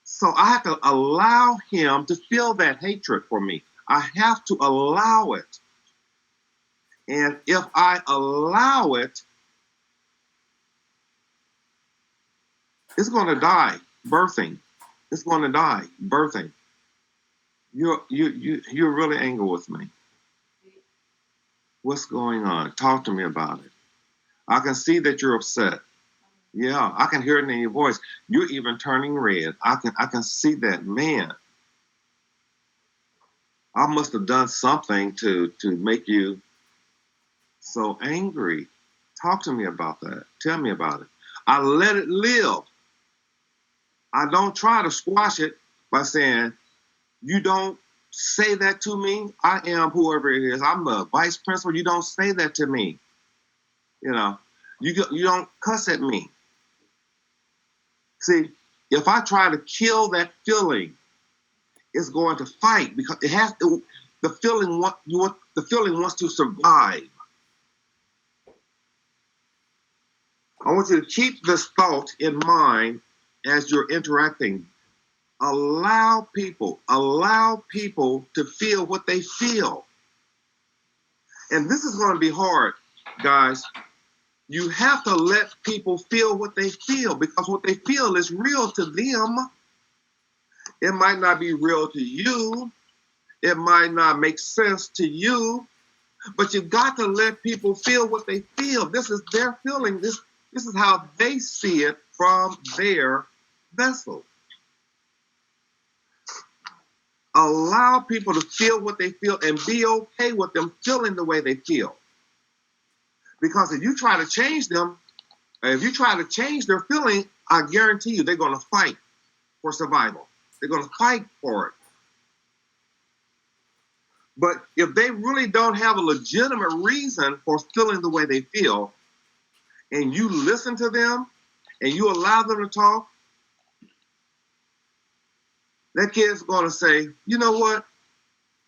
A: So I have to allow him to feel that hatred for me. I have to allow it. And if I allow it, it's going to die birthing. It's going to die birthing. You're really angry with me. What's going on? Talk to me about it. I can see that you're upset. Yeah, I can hear it in your voice. You're even turning red. I can see that. Man, I must have done something to make you so angry. Talk to me about that. Tell me about it. I let it live. I don't try to squash it by saying, you don't say that to me. I am whoever it is. I'm the vice principal. You don't say that to me. You know, you don't cuss at me. See, if I try to kill that feeling, it's going to fight because it has to. The feeling wants to survive. I want you to keep this thought in mind as you're interacting. Allow people to feel what they feel. And this is going to be hard, guys. You have to let people feel what they feel because what they feel is real to them. It might not be real to you. It might not make sense to you, but you've got to let people feel what they feel. This is their feeling. This is how they see it from their vessel. Allow people to feel what they feel and be okay with them feeling the way they feel. Because if you try to change them, if you try to change their feeling, I guarantee you they're going to fight for survival. They're going to fight for it. But if they really don't have a legitimate reason for feeling the way they feel, and you listen to them and you allow them to talk, that kid's going to say, you know what,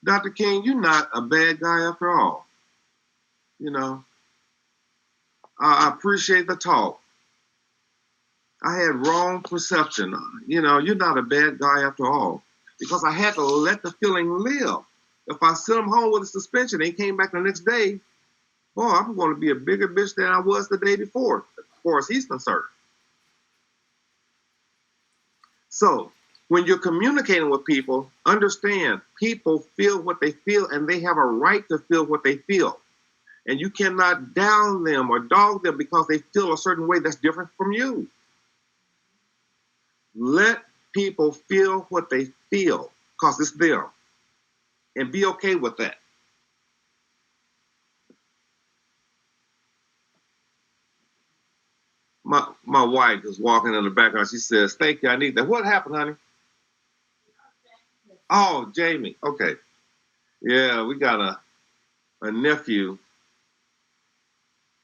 A: Dr. King, you're not a bad guy after all. You know, I appreciate the talk. I had wrong perception. You know, you're not a bad guy after all. Because I had to let the feeling live. If I sent him home with a suspension and he came back the next day, boy, I'm going to be a bigger bitch than I was the day before, as far as he's concerned. So, when you're communicating with people, understand people feel what they feel and they have a right to feel what they feel. And you cannot down them or dog them because they feel a certain way that's different from you. Let people feel what they feel because it's them. And be okay with that. My wife is walking in the background. She says, thank you, I need that. What happened, honey? Oh, Jamie. Okay. Yeah, we got a nephew.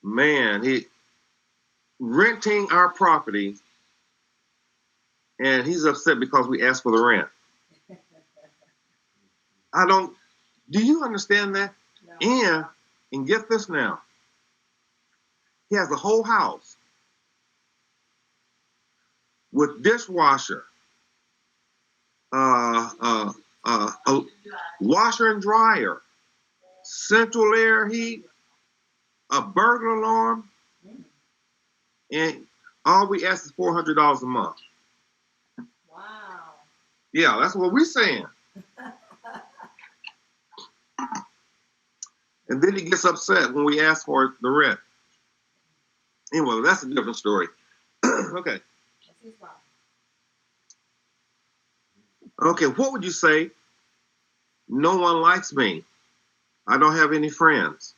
A: Man, he renting our property, and he's upset because we asked for the rent. Do you understand that? No. And get this now. He has a whole house with dishwasher, a washer and dryer, central air heat, a burglar alarm, and all we ask is $400 a month.
C: Wow.
A: Yeah, that's what we're saying. And then he gets upset when we ask for the rent. Anyway, that's a different story. Okay. Okay, what would you say? No one likes me. I don't have any friends.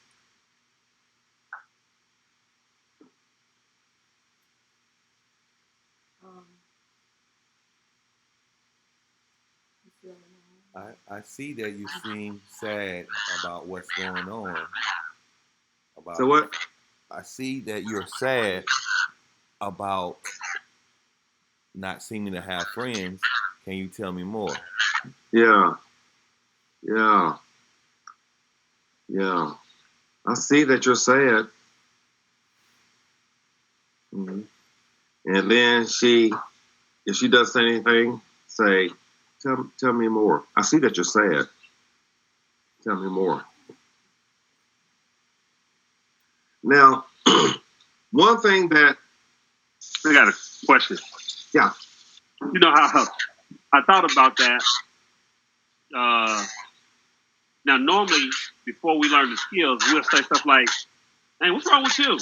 D: I see that you seem sad about what's going on.
A: So what?
D: I see that you're sad about not seeming to have friends. Can you tell me more?
A: Yeah. I see that you're sad. And then if she does say anything, say, tell me more. I see that you're sad. Tell me more. Now, one thing that
B: I got a question.
A: Yeah.
B: You know how I thought about that. Now, normally, before we learn the skills, we'll say stuff like, "Hey, what's wrong with you?"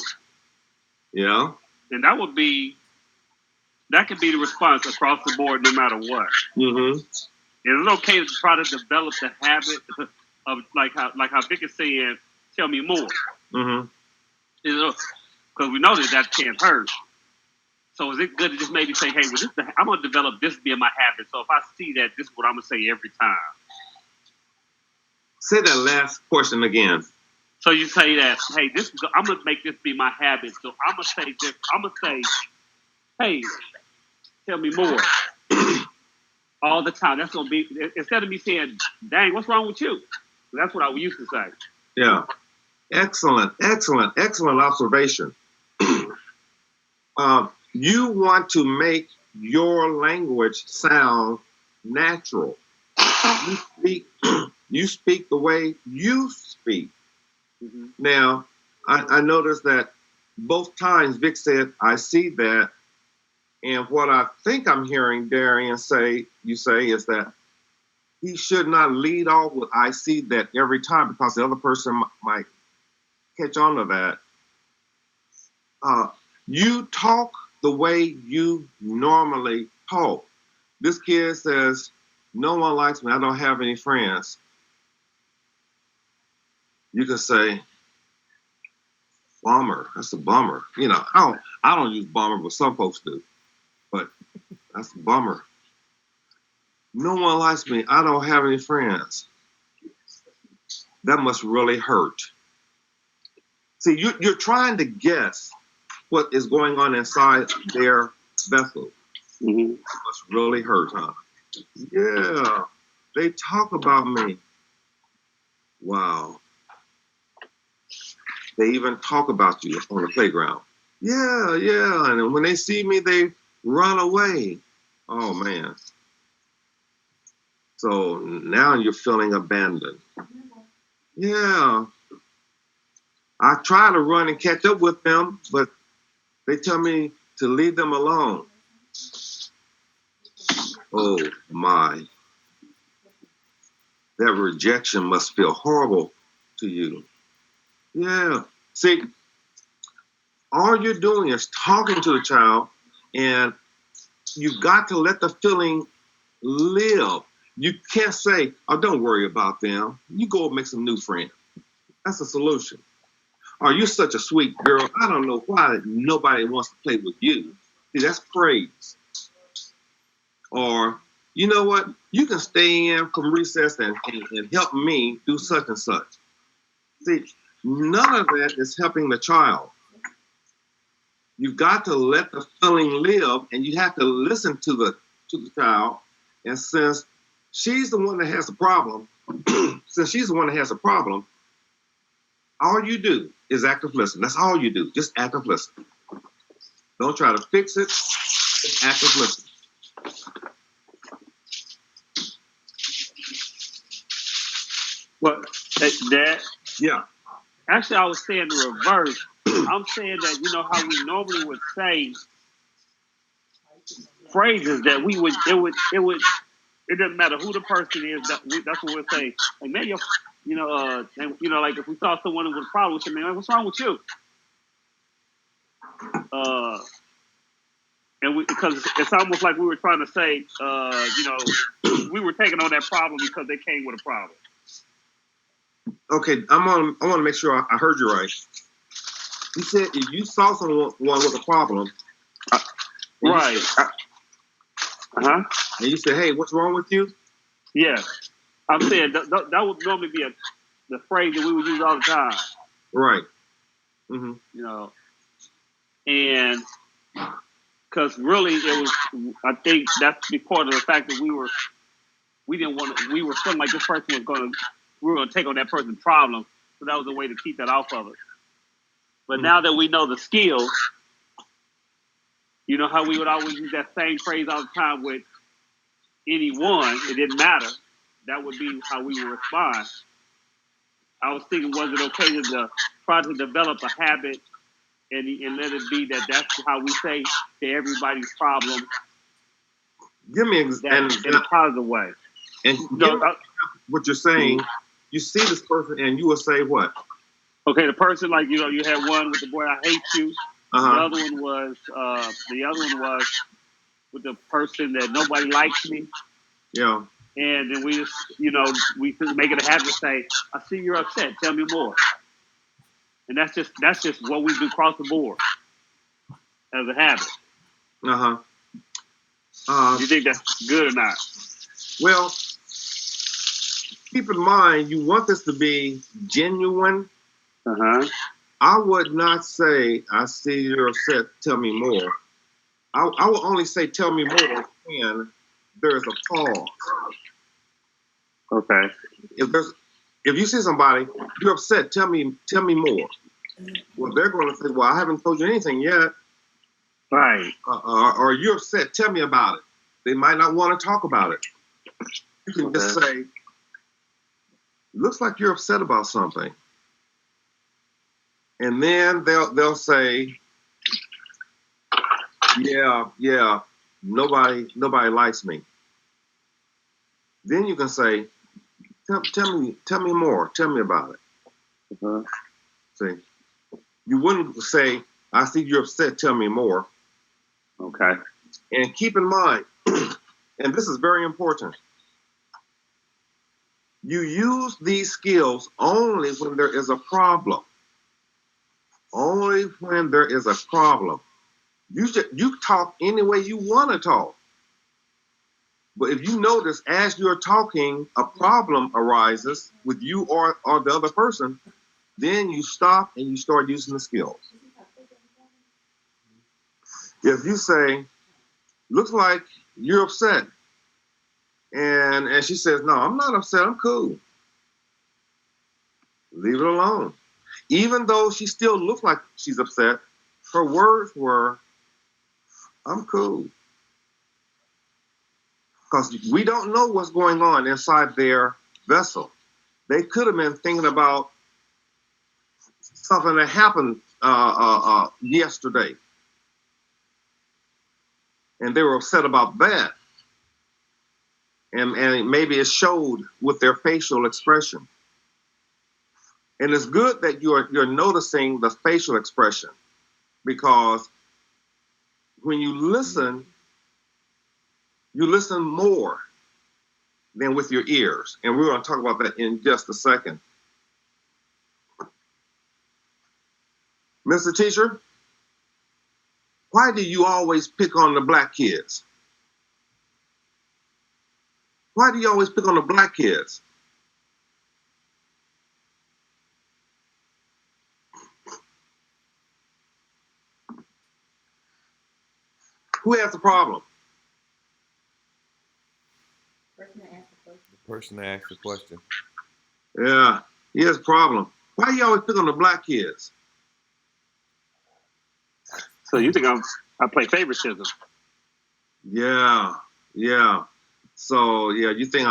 A: Yeah.
B: And that could be the response across the board, no matter what.
A: Mm-hmm.
B: Is it okay to try to develop the habit of like how Vic is saying, "Tell me more"?
A: Mm-hmm.
B: Because we know that can't hurt. So is it good to just maybe say, "Hey, well, I'm gonna develop this being my habit. So if I see that, this is what I'm gonna say every time."
A: Say that last portion again.
B: So you say that, "Hey, I'm gonna make this be my habit. So I'm gonna say this. I'm gonna say, hey, tell me more." All the time. That's gonna be, instead of me saying, "Dang, what's wrong with you?" That's what I used to say.
A: Yeah. Excellent observation. You want to make your language sound natural. You speak the way you speak.
B: Mm-hmm.
A: Now, I noticed that both times Vic said, "I see that." And what I think I'm hearing Darian say is that he should not lead off with "I see that" every time, because the other person might catch on to that. You talk the way you normally talk. This kid says, "No one likes me. I don't have any friends." You can say, "Bummer. That's a bummer." You know, I don't use bummer, but some folks do. But that's a bummer. "No one likes me. I don't have any friends." That must really hurt. See, you're trying to guess what is going on inside their vessel.
B: Mm-hmm.
A: It must really hurt, huh? Yeah, they talk about me. Wow. They even talk about you on the playground. Yeah. And when they see me, they run away. Oh, man. So now you're feeling abandoned. Yeah. I try to run and catch up with them, but they tell me to leave them alone. Oh, my. That rejection must feel horrible to you. Yeah. See, all you're doing is talking to the child, and you got to let the feeling live. You can't say, "Oh, don't worry about them. You go and make some new friends." That's a solution. "Oh, you're such a sweet girl. I don't know why nobody wants to play with you." See, that's praise. Or, "You know what? You can stay in from recess and help me do such and such." See, none of that is helping the child. You've got to let the feeling live, and you have to listen to the child. And since she's the one that has a problem, all you do is active listen. That's all you do. Just active listen. Don't try to fix it. Just active listen.
B: Well, that
A: Yeah.
B: actually, I was saying the reverse. I'm saying that, you know how we normally would say phrases that it doesn't matter who the person is. That's what we'll say. Like, man, like if we saw someone with a problem, we say, "Man, what's wrong with you?" Because it's almost like we were trying to say, we were taking on that problem because they came with a problem.
A: Okay, I want to make sure I heard you right. You said if you saw someone with a problem,
B: right?
A: And you said, "Hey, what's wrong with you?"
B: Yeah, I'm saying that would normally be the phrase that we would use all the time.
A: Right. Mm-hmm.
B: You know, and because really I think that's part of the fact that we were feeling like this person we were going to take on that person's problem. So that was a way to keep that off of us. But now that we know the skills, You know how we would always use that same phrase all the time with anyone. It didn't matter. That would be how we would respond. I was thinking, was it okay to try to develop a habit and let it be that that's how we say to everybody's problem
A: Give me
B: that in a positive way.
A: and give me what you're saying. You see this person, and you will say what?
B: Okay, the person, like, you know, you had one with the boy, I hate you.
A: Uh-huh.
B: The other one was with the person that nobody likes me.
A: Yeah.
B: And then we just, you know, we make it a habit to say, I see you're upset. Tell me more. And that's just what we do across the board as a habit.
A: Uh-huh.
B: Do you think that's good or not?
A: Well, keep in mind, you want this to be genuine.
B: Uh-huh.
A: I would not say, I see you're upset, tell me more. I will only say, tell me more when there's a pause.
B: Okay.
A: If you see somebody, you're upset, tell me more. Well, they're going to say, well, I haven't told you anything yet.
B: Right.
A: Or you're upset, tell me about it. They might not want to talk about it. You can just say, looks like you're upset about something. And then they'll say, yeah, nobody likes me. Then you can say, tell me more, tell me about it.
B: Uh-huh.
A: See, you wouldn't say, I see you're upset, tell me more.
B: Okay.
A: And keep in mind, and this is very important, you use these skills only when there is a problem. Only when there is a problem. You talk any way you want to talk. But if you notice, as you're talking, a problem arises with you or the other person, then you stop and you start using the skills. If you say, looks like you're upset, and she says, no, I'm not upset, I'm cool. Leave it alone. Even though she still looks like she's upset, her words were, I'm cool. Because we don't know what's going on inside their vessel. They could have been thinking about something that happened yesterday. And they were upset about that. And maybe it showed with their facial expression. And it's good that you're noticing the facial expression, because when you listen more than with your ears. And we're going to talk about that in just a second. Mr. Teacher, why do you always pick on the black kids? Why do you always pick on the black kids? Who has the problem?
C: The person that asked the question.
D: The person that asked the question.
A: Yeah, he has a problem. Why do you always pick on the black kids?
B: So you think I play favoritism?
A: Yeah. So yeah, you think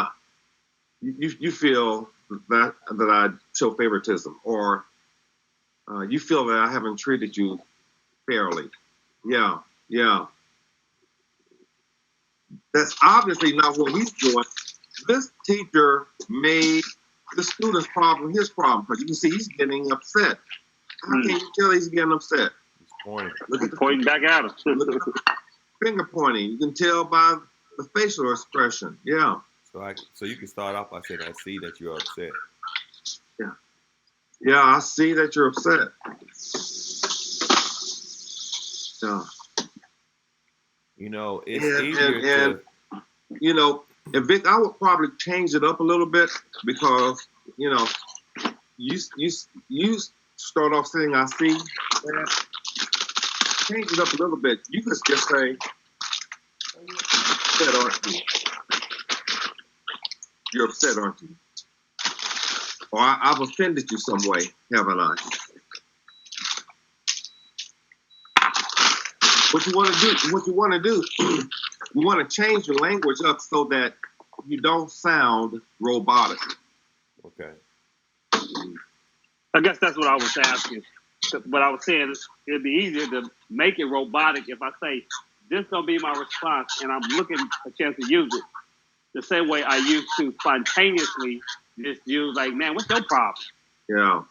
A: you feel that I show favoritism, or you feel that I haven't treated you fairly. Yeah. That's obviously not what he's doing. This teacher made the student's problem his problem, because you can see he's getting upset. How can you tell he's getting upset?
D: He's pointing.
A: Look at the
B: Pointing back at him.
A: look at the finger pointing. You can tell by the facial expression. Yeah.
D: So you can start off by saying, I see that you're upset.
A: Yeah, I see that you're upset. Yeah.
D: You know, it's easier to.
A: You know, and Vic, I would probably change it up a little bit, because, you know, you start off saying, I see that. Change it up a little bit. You could just say, upset, aren't you? You're upset, aren't you? Or I've offended you some way, haven't I? What you want to do, you want to change your language up so that you don't sound robotic.
D: Okay.
B: I guess that's what I was asking. But I was saying it'd be easier to make it robotic if I say, this gonna be my response, and I'm looking a chance to use it the same way I used to spontaneously just use like, man, what's your problem?
A: Yeah.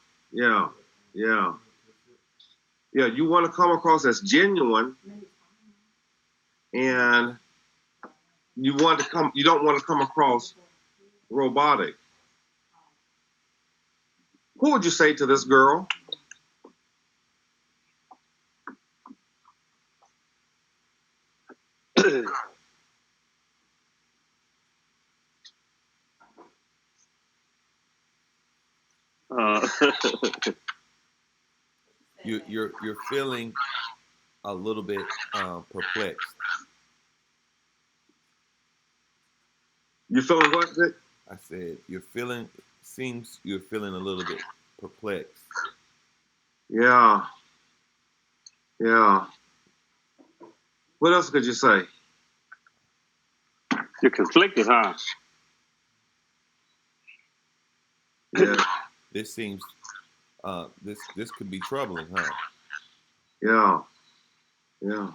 A: You want to come across as genuine, and you don't want to come across robotic. What would you say to this girl?
D: You're feeling a little bit perplexed.
A: You feeling what, Vic?
D: I said you're feeling a little bit perplexed.
A: Yeah. What else could you say?
B: You're conflicted, huh?
A: Yeah.
D: This seems this could be troubling, huh?
A: Yeah.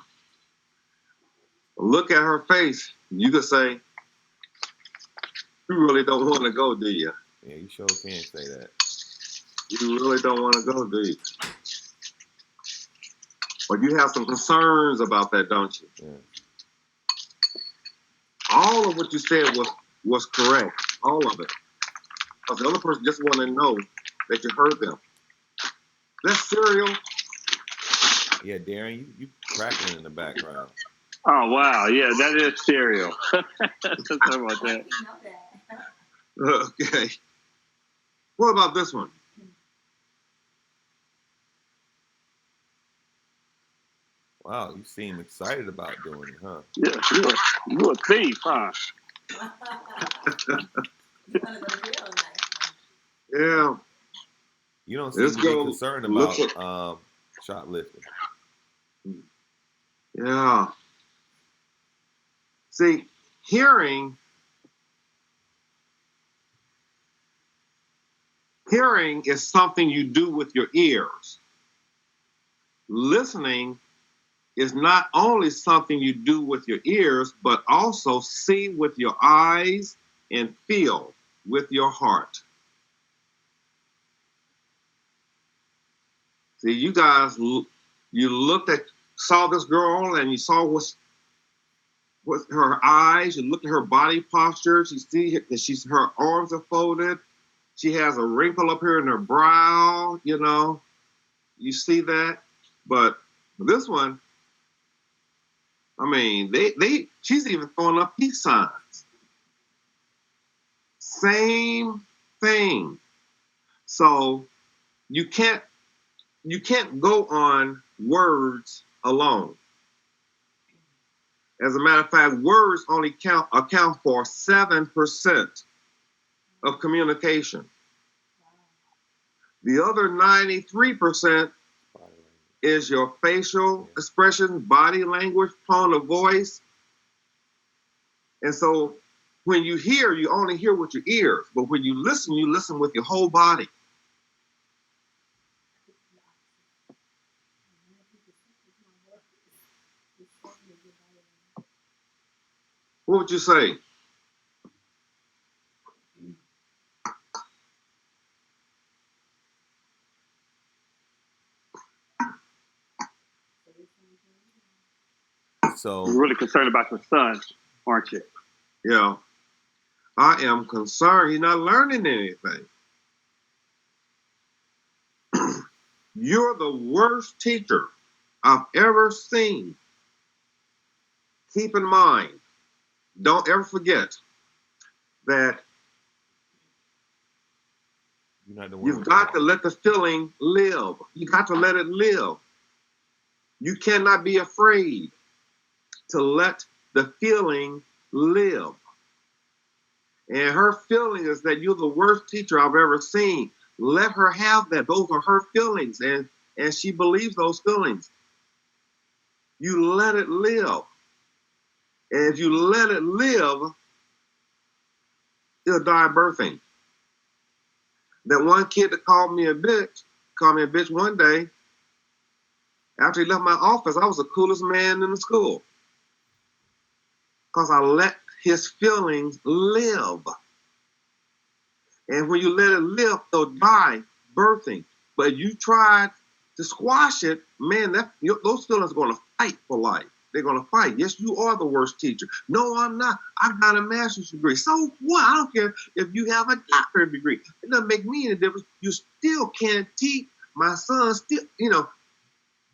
A: Look at her face. You could say, you really don't want to go, do you?
D: Yeah, you sure can say that.
A: You really don't want to go, do you? Or you have some concerns about that, don't you?
D: Yeah.
A: All of what you said was correct. All of it. Because the other person just wanted to know that you heard them. That cereal.
D: Yeah, Darren, you crackling in the background.
B: Oh wow, yeah, that is cereal. Sorry about that.
A: Okay. What about this one?
D: Wow, you seem excited about doing it, huh?
B: Yeah, you're a thief, huh?
A: Yeah.
D: You don't seem to be concerned about shoplifting.
A: Yeah. See, hearing is something you do with your ears. Listening is not only something you do with your ears, but also see with your eyes and feel with your heart. See, you guys, you saw this girl and you saw what's her eyes, you look at her body posture, you see that her arms are folded, she has a wrinkle up here in her brow, you see that. But this one, I mean, she's even throwing up peace signs. Same thing. So you can't go on words alone. As a matter of fact, words only account for 7% of communication. The other 93% is your facial expression, body language, tone of voice. And so when you hear, you only hear with your ears. But when you listen with your whole body. What would you say?
D: So
B: you're really concerned about your son, aren't you?
A: Yeah. I am concerned he's not learning anything. You're the worst teacher I've ever seen. Keep in mind, don't ever forget that you've got to let the feeling live. You got to let it live. You cannot be afraid to let the feeling live. And her feeling is that you're the worst teacher I've ever seen. Let her have that. Those are her feelings, and she believes those feelings. You let it live. And if you let it live, it'll die birthing. That one kid that called me a bitch one day, after he left my office, I was the coolest man in the school. Because I let his feelings live. And when you let it live, they'll die birthing. But you try to squash it, man, those feelings are going to fight for life. They're going to fight. Yes, you are the worst teacher. No, I'm not. I've got a master's degree. So what? I don't care if you have a doctorate degree. It doesn't make me any difference. You still can't teach my son. Still,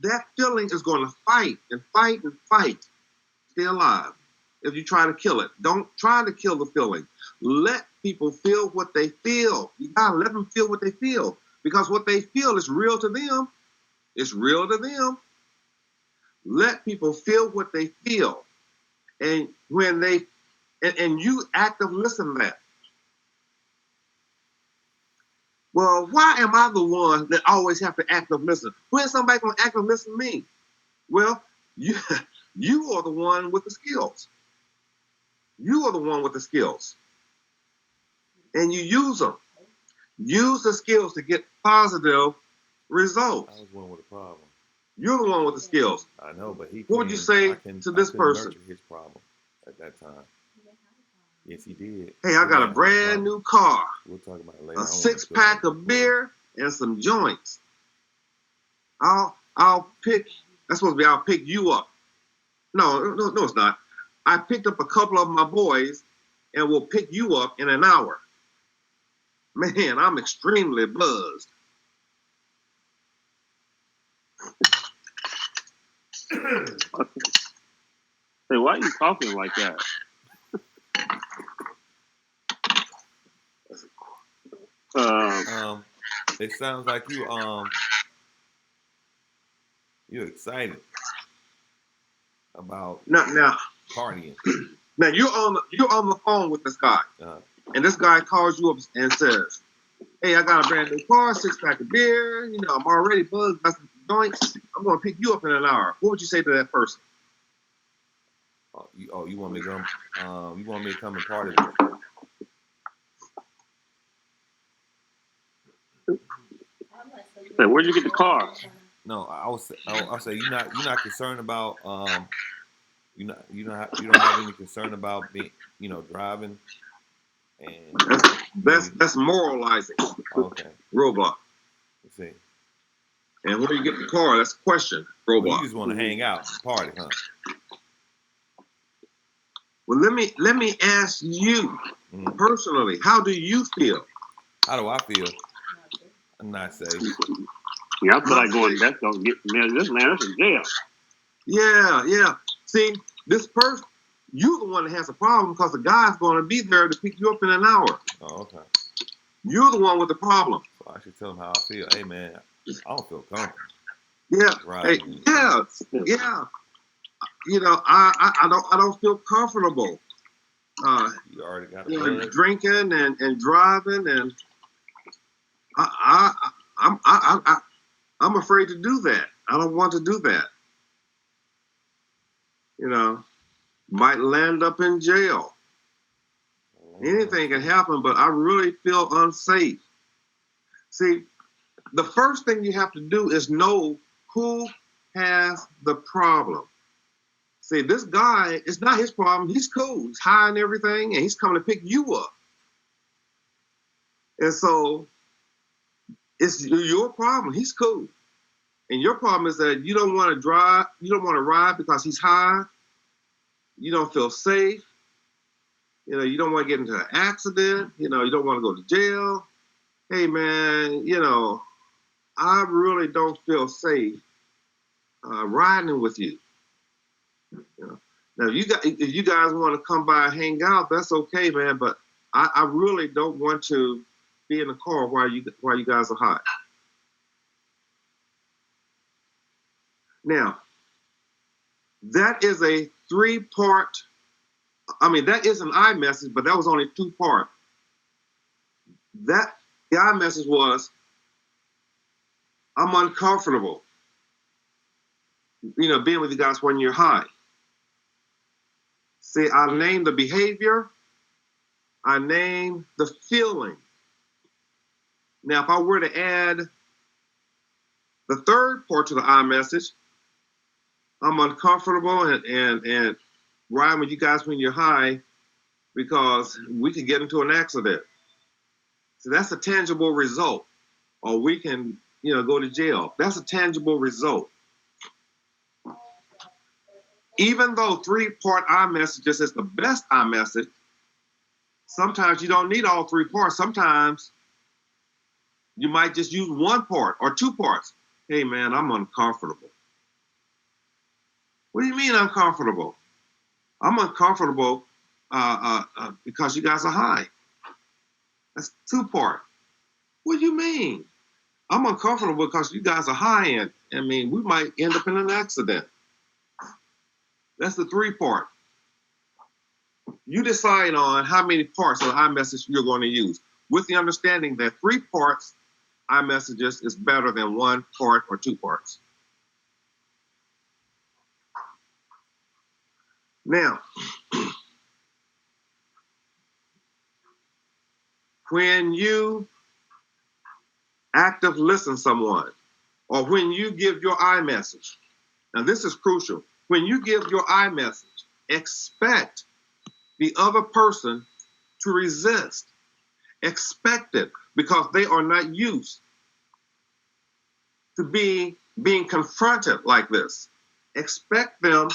A: that feeling is going to fight and fight and fight. Stay alive. If you try to kill it, don't try to kill the feeling. Let people feel what they feel. You gotta let them feel what they feel, because what they feel is real to them. It's real to them. Let people feel what they feel, and when they and you active listen to that. Well, why am I the one that always have to active listen? When is somebody gonna active listen to me? Well, you are the one with the skills. You are the one with the skills. And you use them. Use the skills to get positive results.
D: I was one with a problem.
A: You're the one with the skills.
D: I know, but
A: what would you say to this person?
D: Nurture his problem at that time. Yes, he did.
A: Hey, I got a brand new car.
D: We'll talk about it later.
A: A 6-pack of beer and some joints. I'll pick. That's supposed to be I'll pick you up. No, it's not. I picked up a couple of my boys, and we'll pick you up in an hour. Man, I'm extremely buzzed.
B: Hey, why are you talking like that?
D: It sounds like you're excited about
A: now
D: partying.
A: Now you're on the phone with this guy, and this guy calls you up and says, "Hey, I got a brand new car, 6-pack of beer. I'm already buzzed, got some joints. I'm going to pick you up in an hour." What would you say to that person?
D: You want me to come? You want me to come and party with you?
B: Hey, where'd you get the car?
D: No, I'll say you're not concerned about you don't have any concern about being driving and
A: that's moralizing.
D: Okay.
A: Roadblock.
D: Let's see.
A: And where you get the car? That's a question. Roadblock.
D: Well, you just want to hang out, party, huh?
A: Well, let me ask you personally. How do you feel?
D: How do I feel? I'm not safe.
B: Yeah, I feel like going. That's gonna get this man. That's in jail.
A: Yeah. See, this person, you're the one that has a problem because the guy's going to be there to pick you up in an hour.
D: Oh, okay.
A: You're the one with the problem.
D: So I should tell him how I feel. Hey, man, I don't feel comfortable.
A: Yeah.
D: Right.
A: Hey, yeah. I don't feel comfortable.
D: You already got a
A: drinking and driving, and I'm afraid to do that. I don't want to do that. Might land up in jail. Anything can happen, but I really feel unsafe. See, the first thing you have to do is know who has the problem. See, this guy, it's not his problem. He's cool. He's high and everything, and he's coming to pick you up. And so it's your problem. He's cool. And your problem is that you don't want to drive, you don't want to ride because he's high. You don't feel safe. You don't want to get into an accident. You don't want to go to jail. Hey, man, I really don't feel safe riding with you. Now, if you guys want to come by and hang out, that's okay, man. But I really don't want to be in the car while you guys are hot. Now, that is a 3-part. That is an iMessage, but that was only 2-part. The iMessage was, I'm uncomfortable. being with you guys when you're high. See, I name the behavior, I name the feeling. Now, if I were to add the third part to the I message, I'm uncomfortable and riding with you guys when you're high because we could get into an accident. So that's a tangible result. Or we can, go to jail. That's a tangible result. Even though 3-part I messages is the best I message, sometimes you don't need all 3 parts. Sometimes you might just use 1 part or 2 parts. Hey man, I'm uncomfortable. What do you mean uncomfortable? I'm uncomfortable because you guys are high. That's 2 part. What do you mean? I'm uncomfortable because you guys are high and we might end up in an accident. That's the 3 part. You decide on how many parts of the iMessage you're going to use, with the understanding that 3 parts iMessages is better than 1 part or 2 parts. Now, when you active listen someone, or when you give your iMessage, now this is crucial. When you give your iMessage, expect the other person to resist. Expect it, because they are not used to being confronted like this. Expect them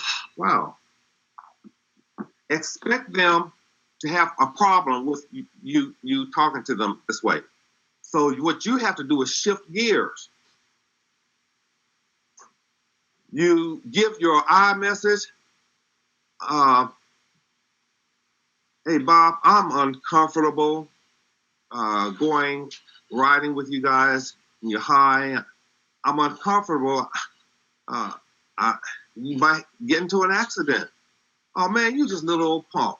A: to have a problem with you talking to them this way. So what you have to do is shift gears. You give your iMessage, hey Bob, I'm uncomfortable riding with you guys and you're high. I'm uncomfortable. You might get into an accident. Oh man, you just little old punk.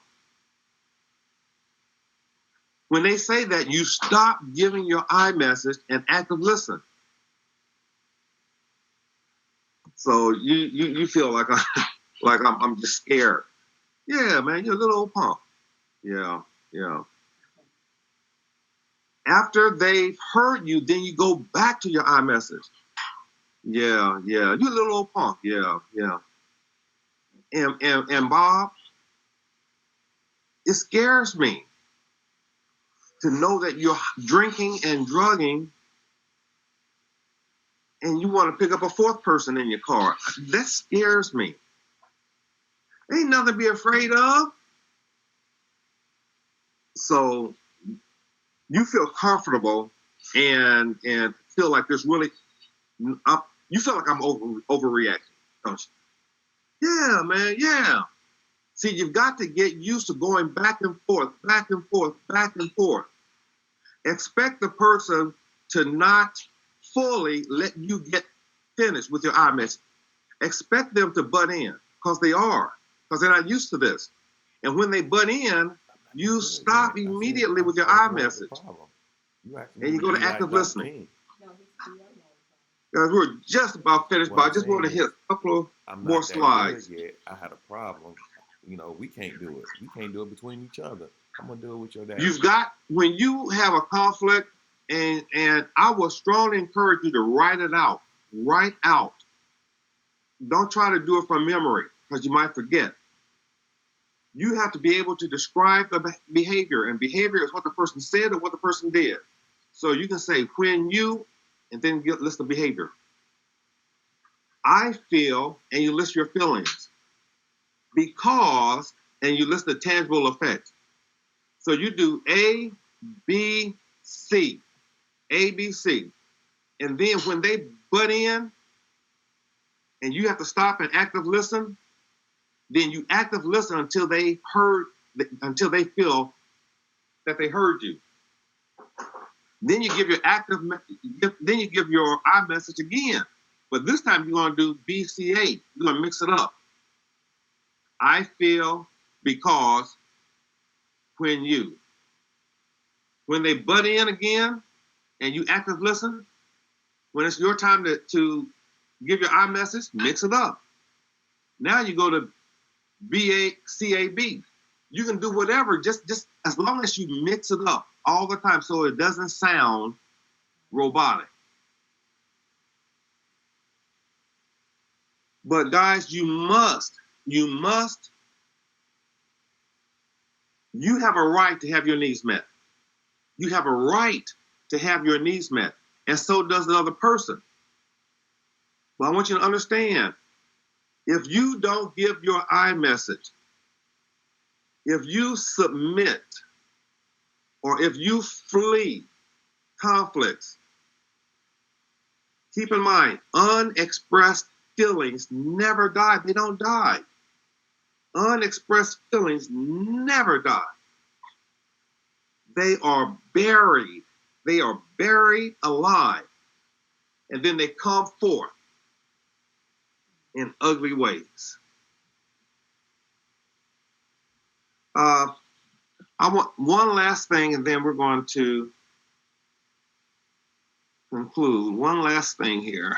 A: When they say that, you stop giving your iMessage and active listen. So you feel like I'm just scared. Yeah, man, you're a little old punk. Yeah. After they've heard you, then you go back to your iMessage. Yeah, you're a little old punk. Yeah. And Bob, it scares me to know that you're drinking and drugging and you want to pick up a 4th person in your car. That scares me. Ain't nothing to be afraid of. So you feel comfortable and feel like there's really, you feel like I'm overreacting, don't you? Yeah, man, yeah. See, you've got to get used to going back and forth, back and forth, back and forth. Expect the person to not fully let you get finished with your iMessage. Expect them to butt in, because they're not used to this. And when they butt in, you stop immediately with your iMessage. And you go to active listening. Guys, we're just about finished, but I just want to hit a couple of more slides.
D: I had a problem. We can't do it. We can't do it between each other. I'm going to do it with your dad.
A: When you have a conflict, and I will strongly encourage you to write it out. Write out. Don't try to do it from memory, because you might forget. You have to be able to describe the behavior, and behavior is what the person said or what the person did. So you can say, when you, and then list the behavior. I feel, and you list your feelings. Because, and you list the tangible effects. So you do A, B, C. A, B, C. And then when they butt in, and you have to stop and active listen, then you active listen until they feel that they heard you. Then you give your iMessage again. But this time you're going to do BCA. You're going to mix it up. I feel because when they butt in again and you active listen, when it's your time to give your iMessage, mix it up. Now you go to BACAB. You can do whatever, just as long as you mix it up all the time so it doesn't sound robotic. But guys, you have a right to have your needs met. You have a right to have your needs met, and so does the other person. But I want you to understand, if you don't give your iMessage, if you submit, or if you flee conflicts, keep in mind, unexpressed feelings never die. They don't die. Unexpressed feelings never die. They are buried. They are buried alive. And then they come forth in ugly ways. I want one last thing, and then we're going to conclude. One last thing here.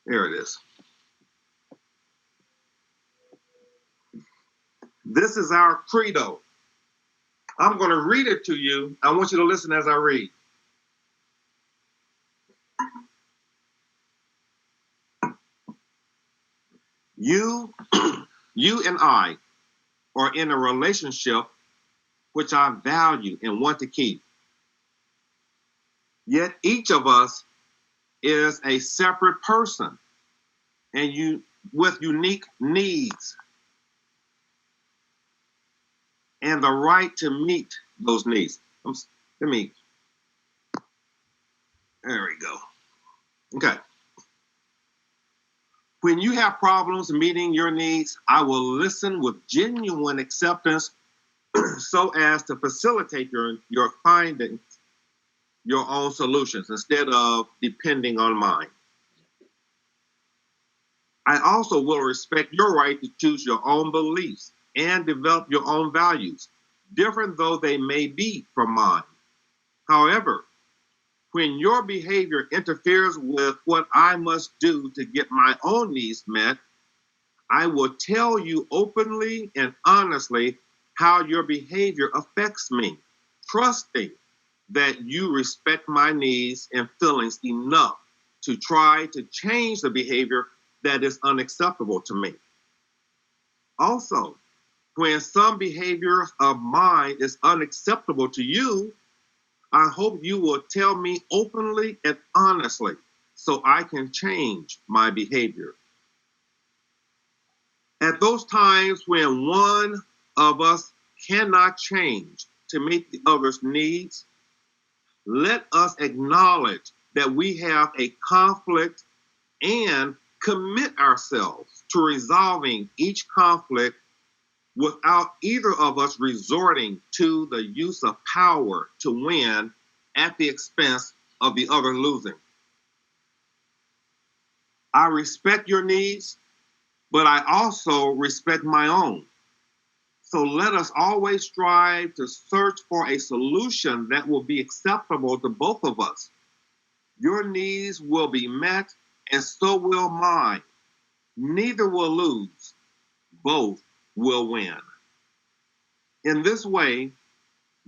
A: There it is. This is our credo. I'm going to read it to you. I want you to listen as I read. You and I are in a relationship which I value and want to keep. Yet each of us is a separate person and with unique needs and the right to meet those needs. There we go. Okay. When you have problems meeting your needs, I will listen with genuine acceptance so as to facilitate your finding your own solutions instead of depending on mine. I also will respect your right to choose your own beliefs and develop your own values, different though they may be from mine. However, when your behavior interferes with what I must do to get my own needs met, I will tell you openly and honestly how your behavior affects me, trusting that you respect my needs and feelings enough to try to change the behavior that is unacceptable to me. Also, when some behavior of mine is unacceptable to you, I hope you will tell me openly and honestly so I can change my behavior. At those times when one of us cannot change to meet the other's needs, let us acknowledge that we have a conflict and commit ourselves to resolving each conflict without either of us resorting to the use of power to win at the expense of the other losing. I respect your needs, but I also respect my own. So let us always strive to search for a solution that will be acceptable to both of us. Your needs will be met, and so will mine. Neither will lose. Both will win. In this way,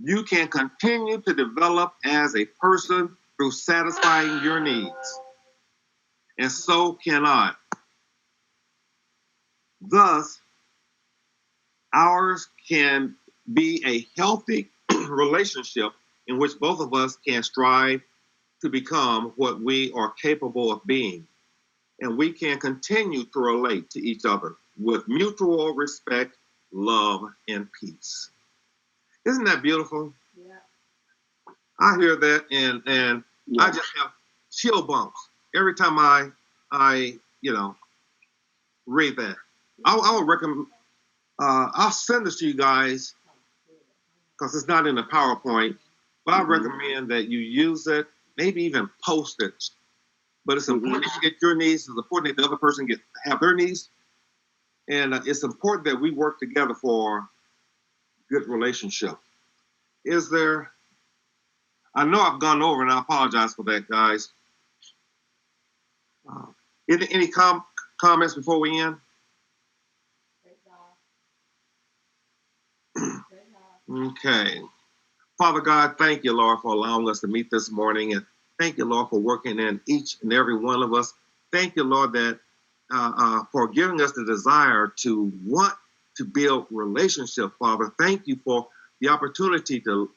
A: you can continue to develop as a person through satisfying your needs. And so can I. Thus, ours can be a healthy relationship in which both of us can strive to become what we are capable of being. And we can continue to relate to each other with mutual respect, love, and peace. Isn't that beautiful?
C: Yeah.
A: I hear that and
B: Yeah.
A: I just have chill bumps every time I read that. I would recommend. I'll send this to you guys because it's not in the PowerPoint, but I recommend that you use it, maybe even post it. But it's important that you get your needs. It's important that the other person have their needs, and it's important that we work together for good relationship. Is there? I know I've gone over, and I apologize for that, guys. Any comments before we end? Okay. Father God, thank you, Lord, for allowing us to meet this morning. And thank you, Lord, for working in each and every one of us. Thank you, Lord, that for giving us the desire to want to build relationship, Father. Thank you for the opportunity to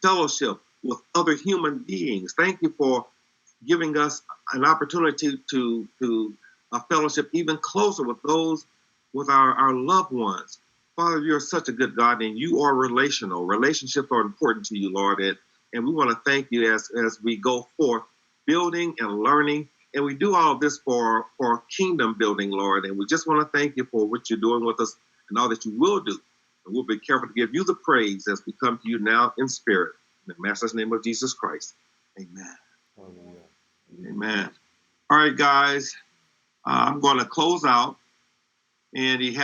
A: fellowship with other human beings. Thank you for giving us an opportunity to fellowship even closer with those, with our loved ones. Father, you're such a good God, and you are relational. Relationships are important to you, Lord, and we want to thank you as we go forth, building and learning. And we do all of this for kingdom building, Lord. And we just want to thank you for what you're doing with us and all that you will do. And we'll be careful to give you the praise as we come to you now in spirit. In the Master's name of Jesus Christ. Amen. Hallelujah. Amen. All right, guys. I'm going to close out. And he has